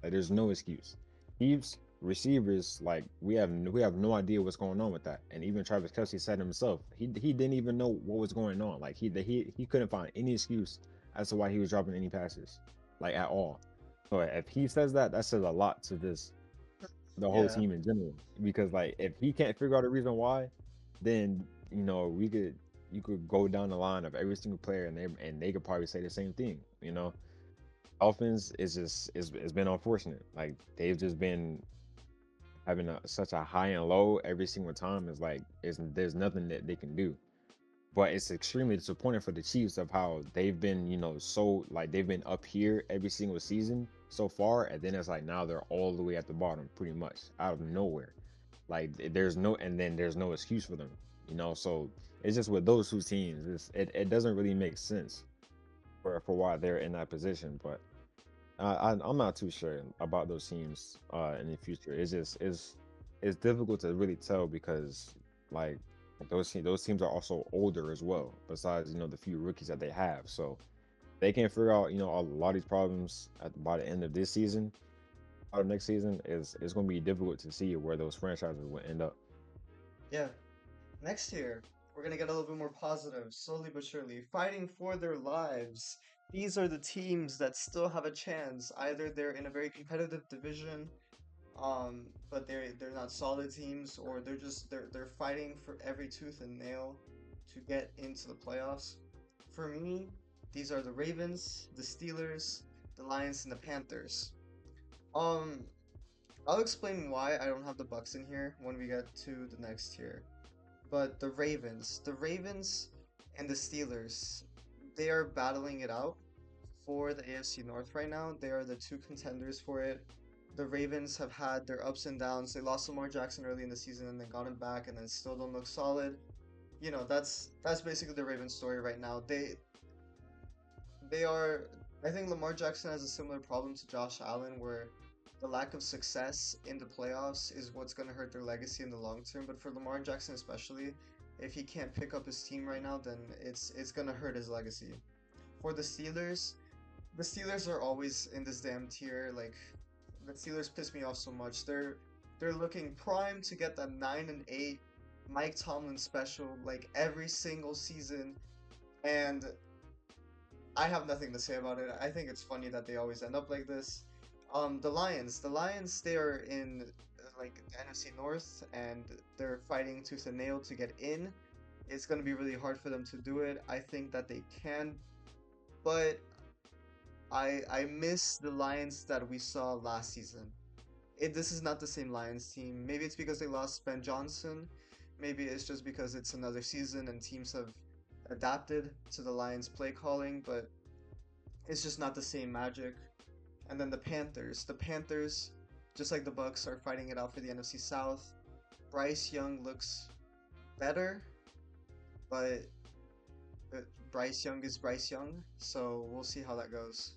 Like there's no excuse. Chiefs receivers, like we have no idea what's going on with that. And even Travis Kelce said himself, he didn't even know what was going on. Like he couldn't find any excuse as to why he was dropping any passes, like at all. So if he says that, that says a lot to this the whole yeah, team in general. Because like if he can't figure out a reason why, then we could you could go down the line of every single player and they could probably say the same thing. Dolphins is just it's been unfortunate. Like they've just been having such a high and low every single time is like is there's nothing that they can do. But it's extremely disappointing for the Chiefs of how they've been, so like they've been up here every single season so far, and then it's like now they're all the way at the bottom, pretty much out of nowhere. Like and then there's no excuse for them, So it's just with those two teams, it doesn't really make sense for why they're in that position. But I'm not too sure about those teams in the future. It's difficult to really tell because like those teams are also older as well. Besides the few rookies that they have, so they can figure out a lot of these problems by the end of this season. Or next season is it's going to be difficult to see where those franchises will end up. Yeah. Next year, we're gonna get a little bit more positive, slowly but surely, fighting for their lives. These are the teams that still have a chance. Either they're in a very competitive division, but they're not solid teams, or they're fighting for every tooth and nail to get into the playoffs. For me, these are the Ravens, the Steelers, the Lions, and the Panthers. Um, I'll explain why I don't have the Bucks in here when we get to the next tier. But the Ravens and the Steelers, they are battling it out for the AFC North right now. They are the two contenders for it. The Ravens have had their ups and downs. They lost Lamar Jackson early in the season and then got him back and then still don't look solid. That's basically the Ravens story right now. They are I think Lamar Jackson has a similar problem to Josh Allen where the lack of success in the playoffs is what's going to hurt their legacy in the long term. But for Lamar Jackson especially, if he can't pick up his team right now, then it's going to hurt his legacy. For the Steelers are always in this damn tier. Like the Steelers piss me off so much. They're looking prime to get that 9-8 Mike Tomlin special like every single season, and I have nothing to say about it. I think it's funny that they always end up like this. The Lions, they are in like the NFC North, and they're fighting tooth and nail to get in. It's gonna be really hard for them to do it. I think that they can, but I miss the Lions that we saw last season. This is not the same Lions team. Maybe it's because they lost Ben Johnson. Maybe it's just because it's another season and teams have adapted to the Lions play calling, but it's just not the same magic. And then the Panthers, just like the Bucks, are fighting it out for the NFC South. Bryce Young looks better, but Bryce Young is Bryce Young, so we'll see how that goes.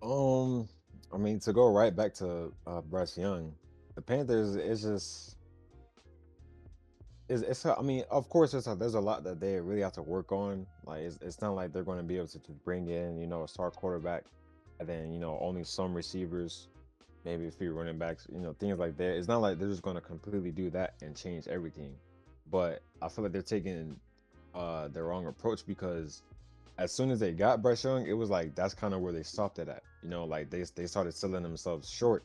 Um, I mean, to go right back to Bryce Young, the Panthers is just I mean, of course, there's a lot that they really have to work on. Like, it's not like they're going to be able to just bring in, a star quarterback, and then only some receivers, maybe a few running backs, things like that. It's not like they're just going to completely do that and change everything. But I feel like they're taking the wrong approach because as soon as they got Bryce Young, it was like that's kind of where they stopped it at. Like they started selling themselves short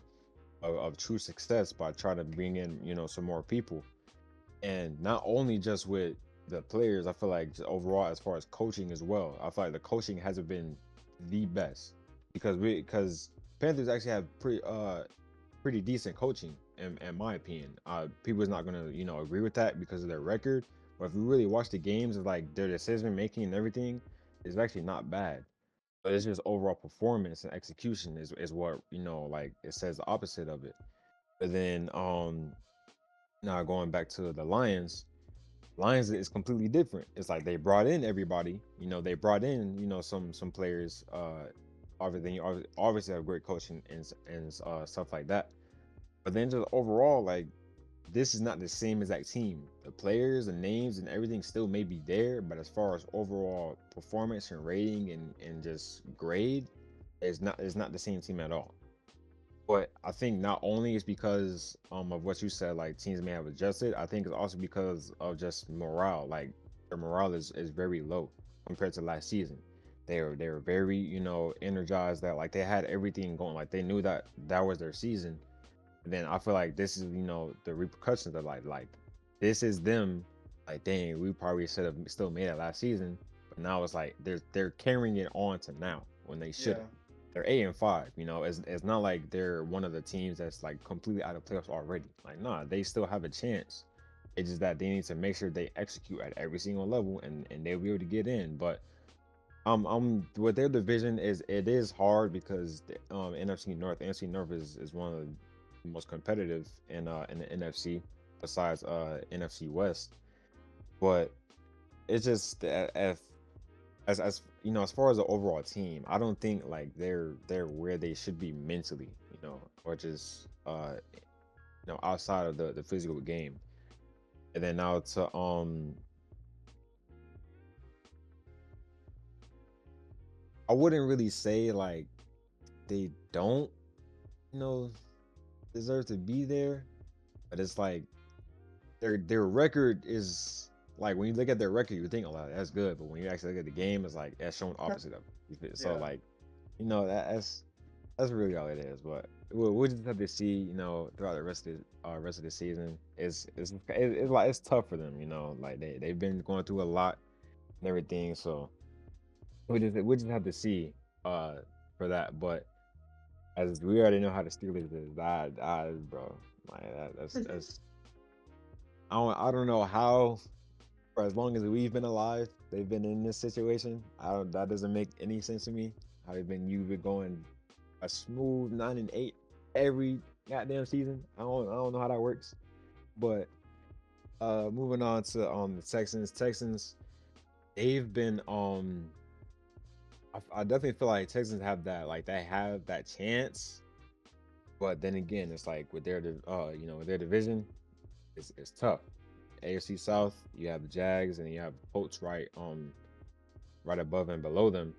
of true success by trying to bring in some more people, and not only just with the players. I feel like just overall as far as coaching as well. I feel like the coaching hasn't been the best because Panthers actually have pretty decent coaching in my opinion. People is not gonna agree with that because of their record, but if you really watch the games, it's like their decision making and everything is actually not bad. But it's just overall performance and execution is what like it says the opposite of it. But then now going back to the Lions is completely different. It's like they brought in everybody. They brought in some players. Obviously have great coaching and stuff like that. But then just overall, like this is not the same exact team. The players, the names, and everything still may be there, but as far as overall performance and rating and just grade, it's not the same team at all. But I think not only is because of what you said, like teams may have adjusted. I think it's also because of just morale. Like their morale is very low compared to last season. They were very energized that like they had everything going. Like they knew that that was their season. And then I feel like this is the repercussions of like this is them. Like dang, we probably should have still made it last season, but now it's like they're carrying it on to now when they should Yeah. have. they're 8-5. You know, it's not like they're one of the teams that's like completely out of playoffs already. Like, nah, they still have a chance. It's just that they need to make sure they execute at every single level, and they'll be able to get in. But with their division it is hard because the NFC North is one of the most competitive in the NFC besides NFC West. But it's just that if as you know, as far as the overall team, I don't think like they're where they should be mentally, you know, or just outside of the physical game. And then now to I wouldn't really say like they don't, you know, deserve to be there, but it's like their record is like when you look at their record, you think, oh, that's good, but when you actually look at the game, it's like that's showing opposite of it. So Yeah. like, you know, that's really all it is. But we'll just have to see, you know, throughout the rest of the season. It's like it's tough for them, you know, like they've been going through a lot and everything. So we just have to see uh for that. But as we already know how the Steelers is, bro, like that's I don't know how for as long as we've been alive, they've been in this situation. I don't That doesn't make any sense to me. How you've been going a smooth 9-8 every goddamn season. I don't know how that works. But moving on to the Texans. Texans, they've been I definitely feel like Texans have that, like they have that chance. But then again, it's like with with their division, it's tough. AFC South, you have the Jags and you have the Colts right above and below them.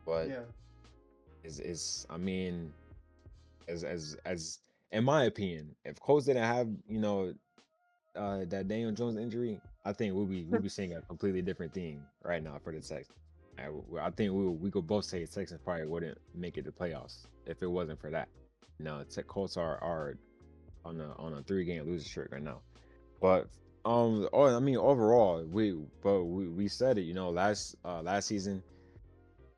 But Yeah. is I mean, as in my opinion, if Colts didn't have, that Daniel Jones injury, I think we'll be seeing a completely different thing right now for the Texans. I think we could both say Texans probably wouldn't make it to playoffs if it wasn't for that. Colts are on a 3-game losing streak right now. But I mean overall, we said it, last season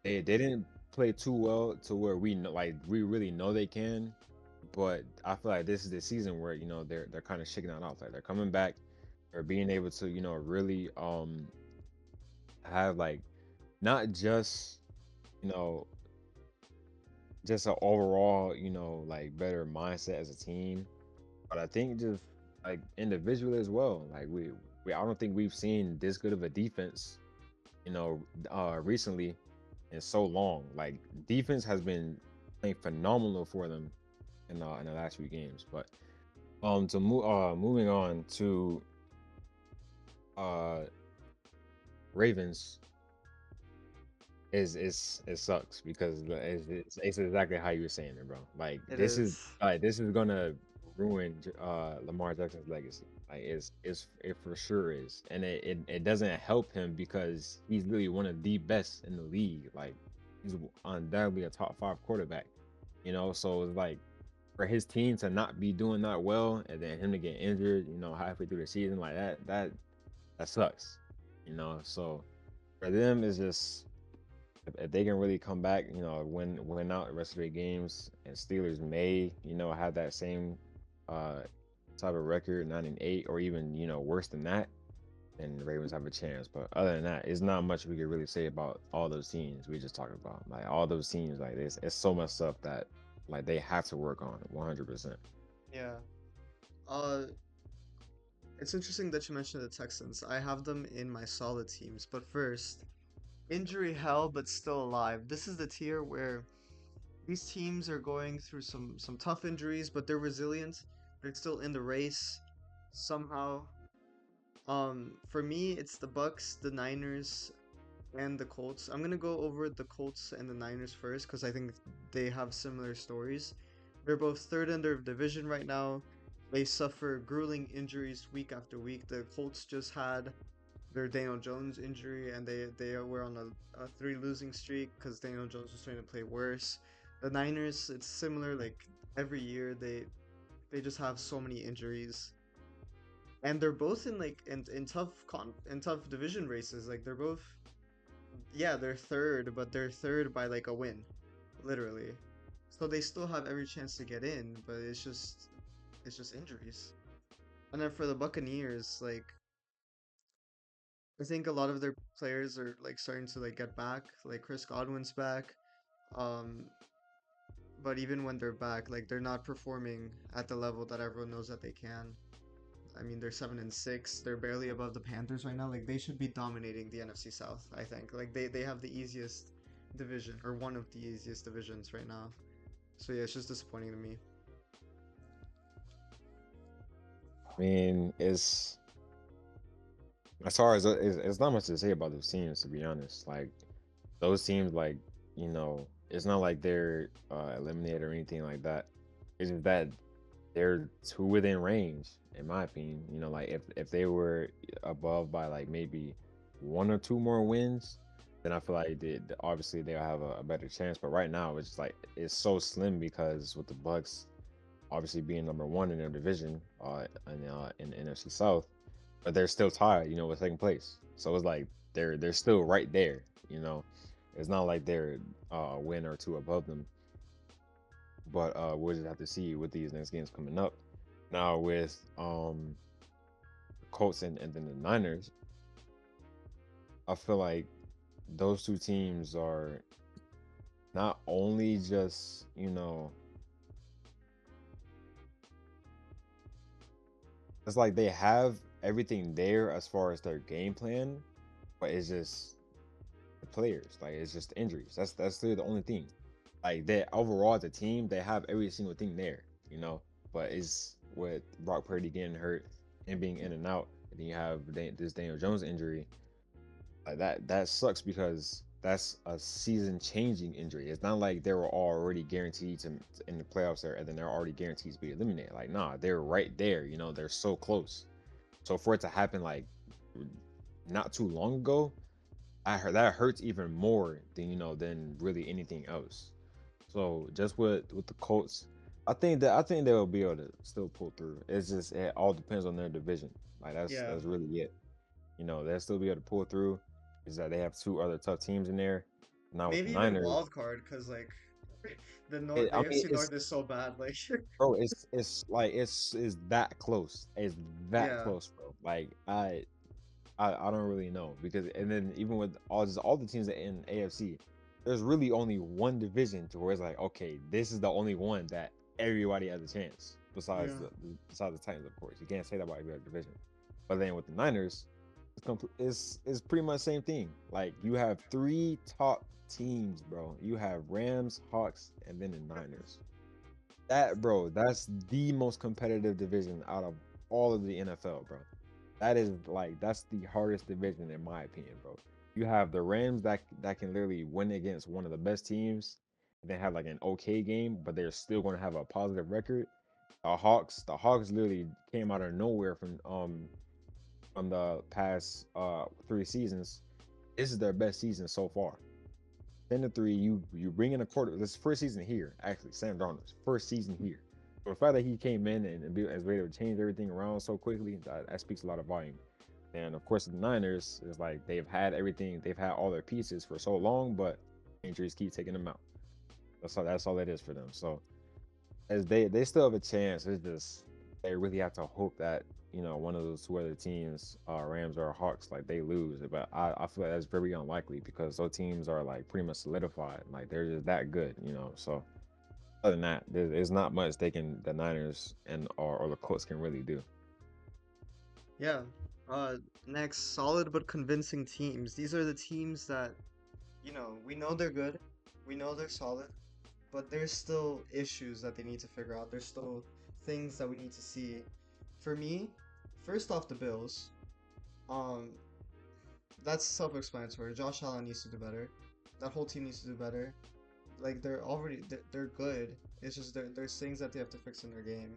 they didn't play too well to where we know, like we really know they can. But I feel like this is the season where they're kind of shaking that off. Like they're coming back, they're being able to really have like not just you know just an overall like better mindset as a team, but I think just like individually as well. Like we I don't think we've seen this good of a defense recently in so long. Like defense has been playing phenomenal for them in the last few games. But moving on to uh Ravens is it sucks because it's exactly how you were saying it, bro. Like It this is is. this is gonna ruin Lamar Jackson's legacy. Like it for sure is, and it doesn't help him because he's really one of the best in the league. Like he's undoubtedly a top 5 quarterback. So it's like for his team to not be doing that well and then him to get injured, halfway through the season like that sucks. So for them it's just if they can really come back, win out the rest of their games, and Steelers may, have that same uh type of record, 9-8, or even worse than that, then the Ravens have a chance. But other than that, it's not much we could really say about all those teams we just talked about. Like all those teams, like this, it's so much stuff that like they have to work on 100%. Yeah. Uh, it's interesting that you mentioned the Texans. I have them in my solid teams, but first, injury hell, but still alive. This is the tier where these teams are going through some tough injuries, but they're resilient. They're still in the race somehow. For me, it's the Bucks, the Niners, and the Colts. I'm gonna go over the Colts and the Niners first because I think they have similar stories. They're both third in their division right now. They suffer grueling injuries week after week. The Colts just had their Daniel Jones injury, and they were on a 3 losing streak because Daniel Jones was trying to play worse. The Niners, it's similar. Like every year, they just have so many injuries, and they're both in like in tough division races. Like they're both, yeah, they're third, but they're third by like a win. literally. So they still have every chance to get in, but it's just injuries. And then for the Buccaneers, like I think a lot of their players are like starting to like get back. Like Chris Godwin's back. Um, but even when they're back, like they're not performing at the level that everyone knows that they can. I mean, they're 7-6. They're barely above the Panthers right now. Like they should be dominating the NFC South, I think. Like they have the easiest division or one of the easiest divisions right now. So yeah, it's just disappointing to me. I mean, as far as it's not much to say about those teams, to be honest. Like those teams, like it's not like they're eliminated or anything like that. It's just that they're too within range, in my opinion. Like if they were above by like maybe one or two more wins, then I feel like obviously they'll have a better chance. But right now, it's just like it's so slim because with the Bucks obviously being number one in their division, in the NFC South, but they're still tied, with second place. So it's like they're still right there. It's not like they're a win or two above them. But we'll just have to see with these next games coming up. Now with the Colts and then the Niners, I feel like those two teams are not only just, it's like they have everything there as far as their game plan, but it's just the players. Like it's just injuries. That's really the only thing. Like they overall as a team, they have every single thing there. But it's with Brock Purdy getting hurt and being in and out, and then you have this Daniel Jones injury. Like that sucks because that's a season changing injury. It's not like they were already guaranteed to in the playoffs there and then they're already guaranteed to be eliminated. Like nah, they're right there, they're so close. So for it to happen like not too long ago, I heard that hurts even more than than really anything else. So just with the Colts, I think they'll be able to still pull through. It's just it all depends on their division. Like Yeah. that's really it. They'll still be able to pull through. Is that they have two other tough teams in there. Now with the Maybe even Niners, wild card, because like the I mean AFC it's North is so bad. Like bro, it's like it's that close. It's that yeah, close, bro. Like I don't really know because and then even with all the teams in AFC, there's really only one division to where it's like okay, this is the only one that everybody has a chance besides yeah. besides the Titans, of course. You can't say that about every other division. But then with the Niners, it's pretty much the same thing. Like you have three top teams, bro. You have Rams, Hawks, and then the Niners. That's the most competitive division out of all of the NFL, bro. That's the hardest division in my opinion, bro. You have the Rams that can literally win against one of the best teams, and they have like an okay game, but they're still going to have a positive record. The Hawks literally came out of nowhere from the past 3 seasons. This is their best season so far. 10-3. You bring in a quarter. This is first season here, actually. Sam Darnold's first season here. So the fact that he came in and was able to change everything around so quickly, that speaks a lot of volume. And of course, the Niners is like they've had everything, they've had all their pieces for so long, but injuries keep taking them out. That's all it is for them. So as they still have a chance. It's just they really have to hope that one of those two other teams, Rams or Hawks, like they lose. But I feel like that's very unlikely because those teams are like pretty much solidified. Like they're just that good. So other than that, there's not much the Niners and or the Colts can really do. Yeah. Uh, Next, solid but convincing teams. These are the teams that, we know they're good, we know they're solid, but there's still issues that they need to figure out. There's still things that we need to see. For me, first off, the Bills. Um, that's self-explanatory. Josh Allen needs to do better. That whole team needs to do better. Like they're good. It's just there's things that they have to fix in their game.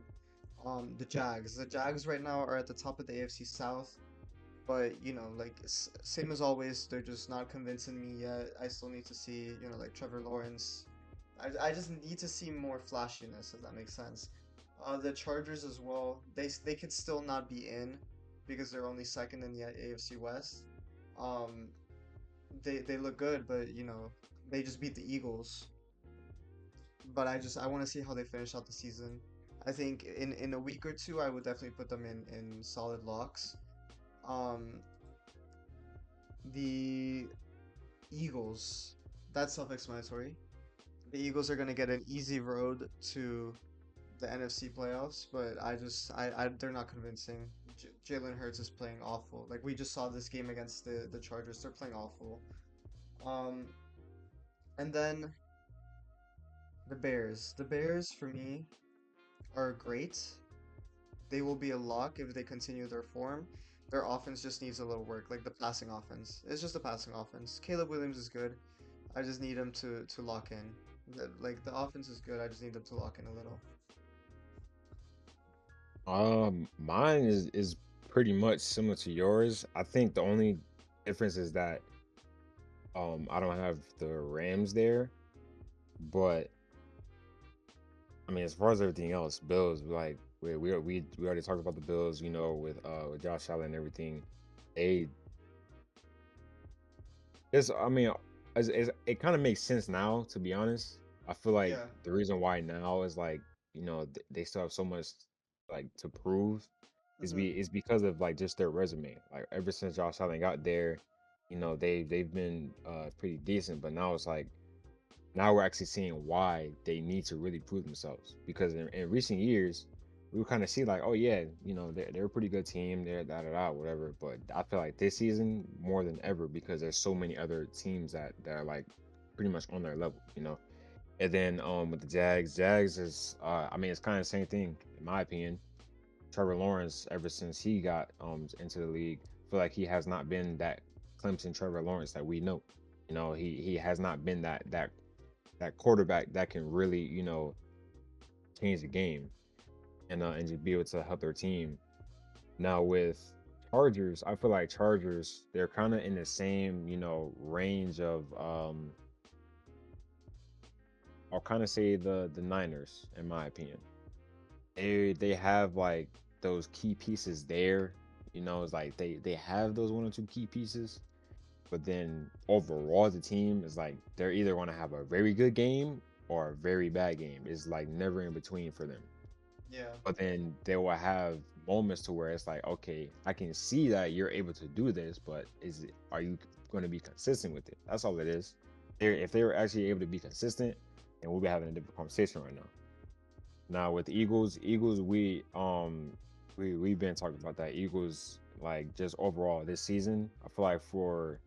The Jags right now are at the top of the AFC South. But like same as always, they're just not convincing me yet. I still need to see, like Trevor Lawrence. I just need to see more flashiness, if that makes sense. The Chargers as well. They could still not be in because they're only second in the AFC West. Um, they look good, but they just beat the Eagles. but I want to see how they finish out the season. I think in a week or two, I would definitely put them in solid locks. Um, the Eagles, that's self-explanatory. The Eagles are gonna get an easy road to the NFC playoffs, but they're not convincing. Jalen Hurts is playing awful. Like we just saw this game against the Chargers, they're playing awful. Um, and then the Bears. The Bears for me are great. They will be a lock if they continue their form. Their offense just needs a little work, like the passing offense. It's just a passing offense. Caleb Williams is good. I just need him to lock in. Like the offense is good. I just need them to lock in a little. Mine is pretty much similar to yours. I think the only difference is that I don't have the Rams there, but I mean, as far as everything else, Bills, like we already talked about the Bills, with Josh Allen and everything. They it's I mean, it kind of makes sense now, to be honest. I feel like Yeah. the reason why now is like, they still have so much like to prove Mm-hmm. is because of like just their resume. Like ever since Josh Allen got there, they've been pretty decent, but now it's like now we're actually seeing why they need to really prove themselves. Because in recent years, we would kind of see like, oh yeah, they're a pretty good team, they're whatever. But I feel like this season more than ever because there's so many other teams that are like pretty much on their level, And then with the Jags is I mean it's kind of the same thing in my opinion. Trevor Lawrence, ever since he got into the league, I feel like he has not been that Clemson Trevor Lawrence that we know. He has not been that quarterback that can really, change the game and just be able to help their team. Now with Chargers, I feel like Chargers, they're kind of in the same, range of I'll kind of say the Niners in my opinion. They have like those key pieces there. It's like they have those one or two key pieces, but then overall the team is like they're either going to have a very good game or a very bad game. It's like never in between for them. Yeah. But then they will have moments to where it's like, okay, I can see that you're able to do this, but are you going to be consistent with it? That's all it is. If they were actually able to be consistent, then we'll be having a different conversation right now. Now with the Eagles, we've been talking about that. Eagles, like just overall this season, I feel like for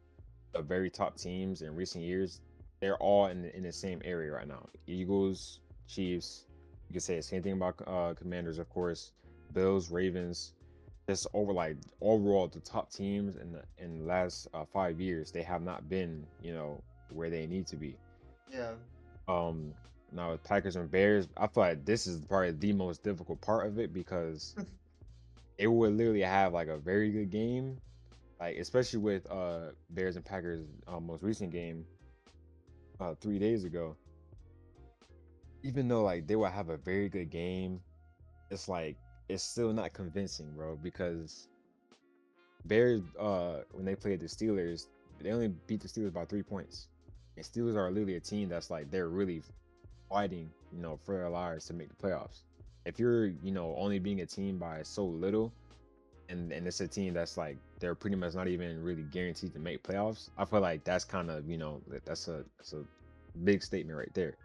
the very top teams in recent years, they're all in the same area right now. Eagles, Chiefs. You can say the same thing about Commanders, of course. Bills, Ravens. Just over like overall the top teams in the last 5 years, they have not been where they need to be. Yeah. Um, Now with Packers and Bears, I feel like this is probably the most difficult part of it because it would literally have like a very good game, like especially with Bears and Packers most recent game 3 days ago. Even though like they will have a very good game, it's like it's still not convincing, bro. Because Bears, when they played the Steelers, they only beat the Steelers by 3 points. And Steelers are literally a team that's like they're really fighting, for their lives to make the playoffs. If you're, only being a team by so little, and it's a team that's like they're pretty much not even really guaranteed to make playoffs, I feel like that's kind of, that's a big statement right there.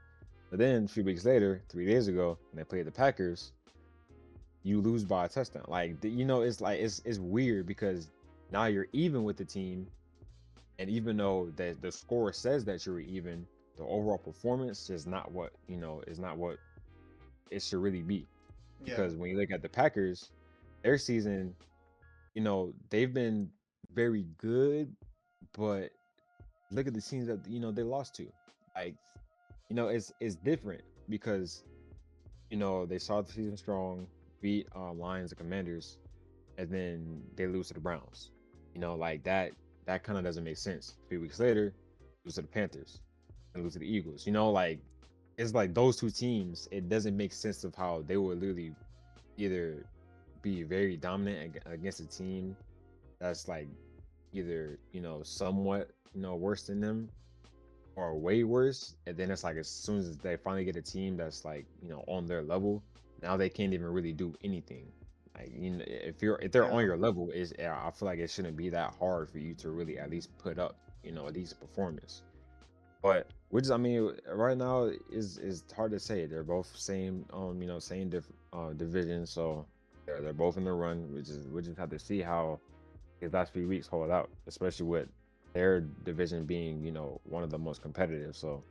But then a few weeks later, 3 days ago, when they played the Packers, you lose by a touchdown. Like it's like it's weird because now you're even with the team, and even though the score says that you're even, the overall performance is not what is not what it should really be. Yeah. Because when you look at the Packers, their season, they've been very good, but look at the teams that they lost to. Like, it's different because they started the season strong, beat Lions and Commanders, and then they lose to the Browns. Like that kind of doesn't make sense. 3 weeks later, lose to the Panthers and lose to the Eagles. Like it's like those two teams, it doesn't make sense of how they would literally either be very dominant against a team that's like either, somewhat, worse than them, are way worse. And then it's like as soon as they finally get a team that's like, on their level, now they can't even really do anything. Like, if they're on Yeah. your level, I feel like it shouldn't be that hard for you to really at least put up, a decent performance. But which I mean, right now is hard to say. They're both same, same division, so they're both in the run. We just have to see how these last few weeks hold out, especially with their division being, one of the most competitive. So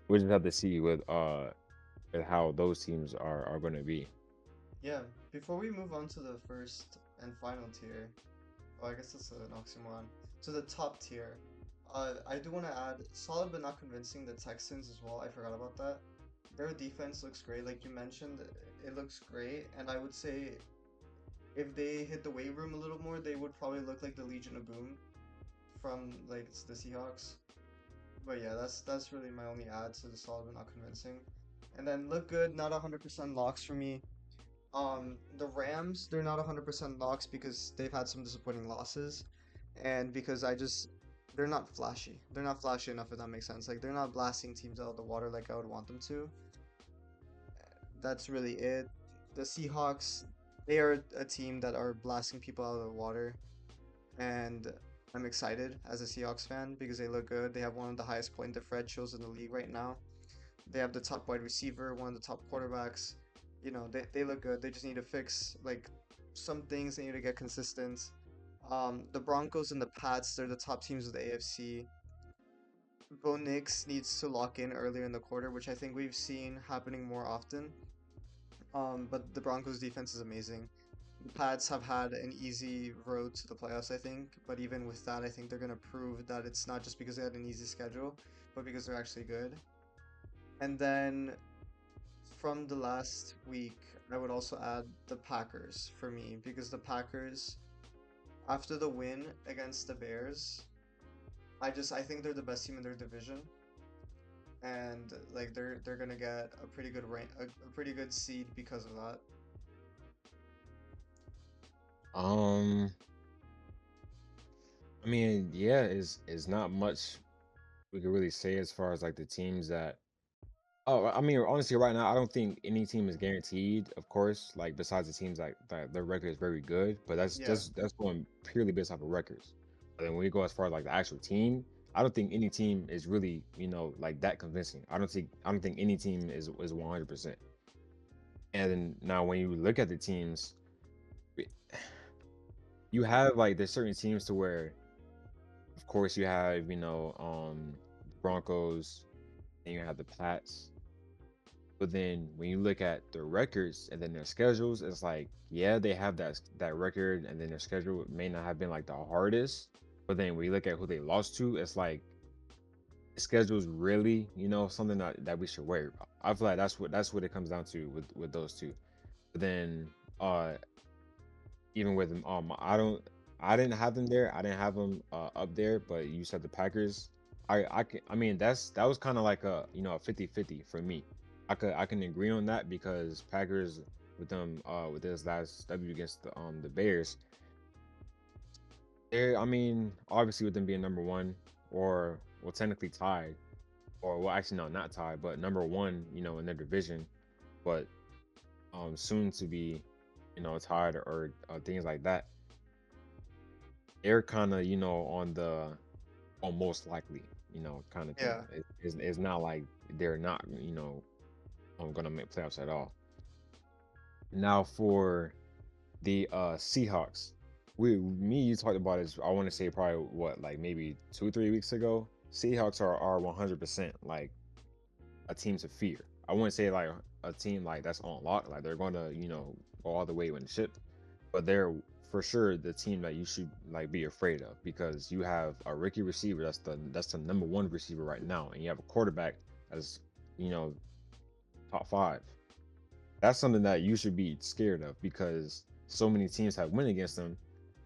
we just have to see with how those teams are going to be. Yeah. Before we move on to the first and final tier, oh, I guess that's an oxymoron. To the top tier, I do want to add solid but not convincing the Texans as well. I forgot about that. Their defense looks great, like you mentioned. It looks great, and I would say if they hit the weight room a little more, they would probably look like the Legion of Boom from like the Seahawks. But yeah, that's really my only add to the solid but not convincing. And then look good, not 100% locks for me. The Rams, they're not 100% locks because they've had some disappointing losses, and because they're not flashy. They're not flashy enough, if that makes sense. Like they're not blasting teams out of the water like I would want them to. That's really it. The Seahawks, they are a team that are blasting people out of the water, and I'm excited as a Seahawks fan because they look good. They have one of the highest point differentials in the league right now. They have the top wide receiver, one of the top quarterbacks. They look good. They just need to fix like some things. They need to get consistent. The Broncos and the Pats, they're the top teams of the AFC. Bo Nix needs to lock in earlier in the quarter, which I think we've seen happening more often. But the Broncos defense is amazing. The Pats have had an easy road to the playoffs, I think. But even with that, I think they're going to prove that it's not just because they had an easy schedule, but because they're actually good. And then from the last week, I would also add the Packers for me because the Packers, after the win against the Bears, I think they're the best team in their division, and like they're gonna get a pretty good a pretty good seed because of that. Um, I mean, yeah, is not much we could really say as far as like the teams that. Oh, I mean, honestly, right now, I don't think any team is guaranteed. Of course, like besides the teams like that, their record is very good, but that's Yeah, that's going purely based off of records. But then when we go as far as like the actual team, I don't think any team is really, like that convincing. I don't think any team is 100%. And then now when you look at the teams, you have like there's certain teams to where, of course, you have Broncos, and you have the Pats. But then when you look at their records and then their schedules, it's like, yeah, they have that record, and then their schedule may not have been like the hardest. But then when you look at who they lost to, it's like the schedule's really, something that we should worry about. I feel like that's what it comes down to with those two. But then even with them, I didn't have them there. I didn't have them up there, but you said the Packers. I mean that was kind of like a 50-50 for me. I can agree on that because Packers with them with this last W against the Bears. I mean, obviously with them being number one, or well technically tied, or well actually no, not tied, but number one, in their division, but soon to be, tied or things like that. They're kind of, on the almost likely, kind of thing. yeah, It's not like they're not, gonna make playoffs at all. Now for the Seahawks, you talked about this. I want to say probably what, like maybe 2 3 weeks ago. Seahawks are 100% like a team to fear. I wouldn't say like a team like that's on lock, like they're gonna go all the way win the ship, but they're for sure the team that you should like be afraid of because you have a rookie receiver that's the number one receiver right now, and you have a quarterback that's you know top five. That's something that you should be scared of because so many teams have win against them,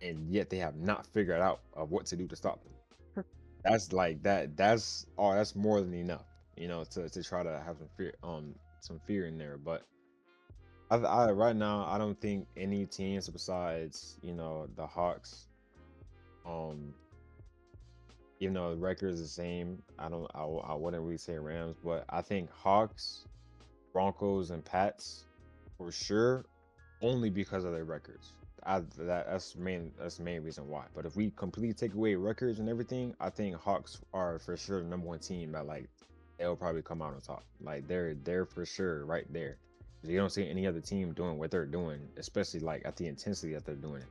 and yet they have not figured out of what to do to stop them. That's like that. That's more than enough, to try to have some fear in there. But I right now I don't think any teams besides the Hawks, um, even though the record is the same. I wouldn't really say Rams, but I think Hawks, Broncos, and Pats for sure, only because of their records. That's the main reason why. But if we completely take away records and everything, I think Hawks are for sure the number one team that like they'll probably come out on top. Like they're for sure right there. You don't see any other team doing what they're doing, especially like at the intensity that they're doing it.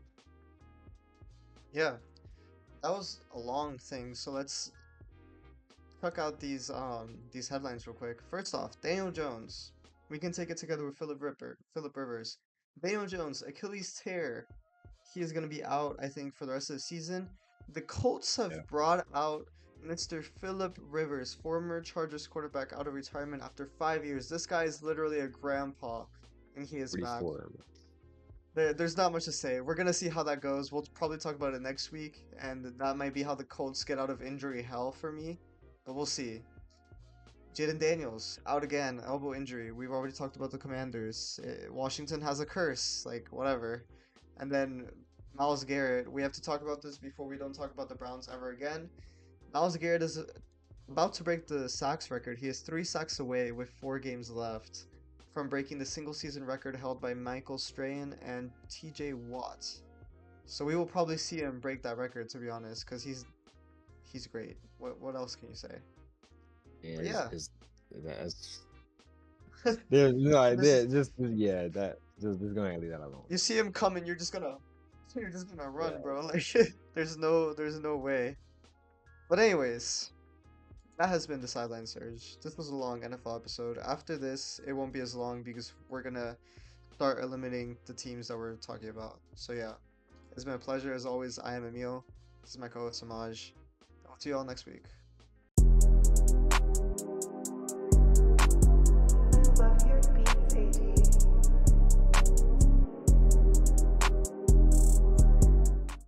Yeah, that was a long thing. So let's check out these headlines real quick. First off, Daniel Jones. We can take it together with Philip Rivers. Daniel Jones, Achilles tear. He is going to be out, I think, for the rest of the season. The Colts have Yeah, brought out Mr. Philip Rivers, former Chargers quarterback, out of retirement after 5 years. This guy is literally a grandpa, and he is Pretty back. score. There's not much to say. We're gonna see how that goes. We'll probably talk about it next week, and that might be how the Colts get out of injury hell for me. But we'll see. Jaden Daniels out again, elbow injury. We've already talked about the Commanders. Washington has a curse, like whatever. And then Miles Garrett. We have to talk about this before we don't talk about the Browns ever again. Miles Garrett is about to break the sacks record. He is 3 sacks away with 4 games left from breaking the single season record held by Michael Strahan and TJ Watt. So we will probably see him break that record, to be honest, because he's great. What else can you say? But And yeah, it's that's there's no this is, yeah that just gonna leave that alone. you see him coming, you're just gonna Yeah. run, bro. Like there's no way. But anyways, that has been the Sideline Surge. This was a long NFL episode. After this, it won't be as long because we're gonna start eliminating the teams that we're talking about. So yeah, it's been a pleasure as always. I am Emil. This is my co-host Samaj. I'll see you all next week.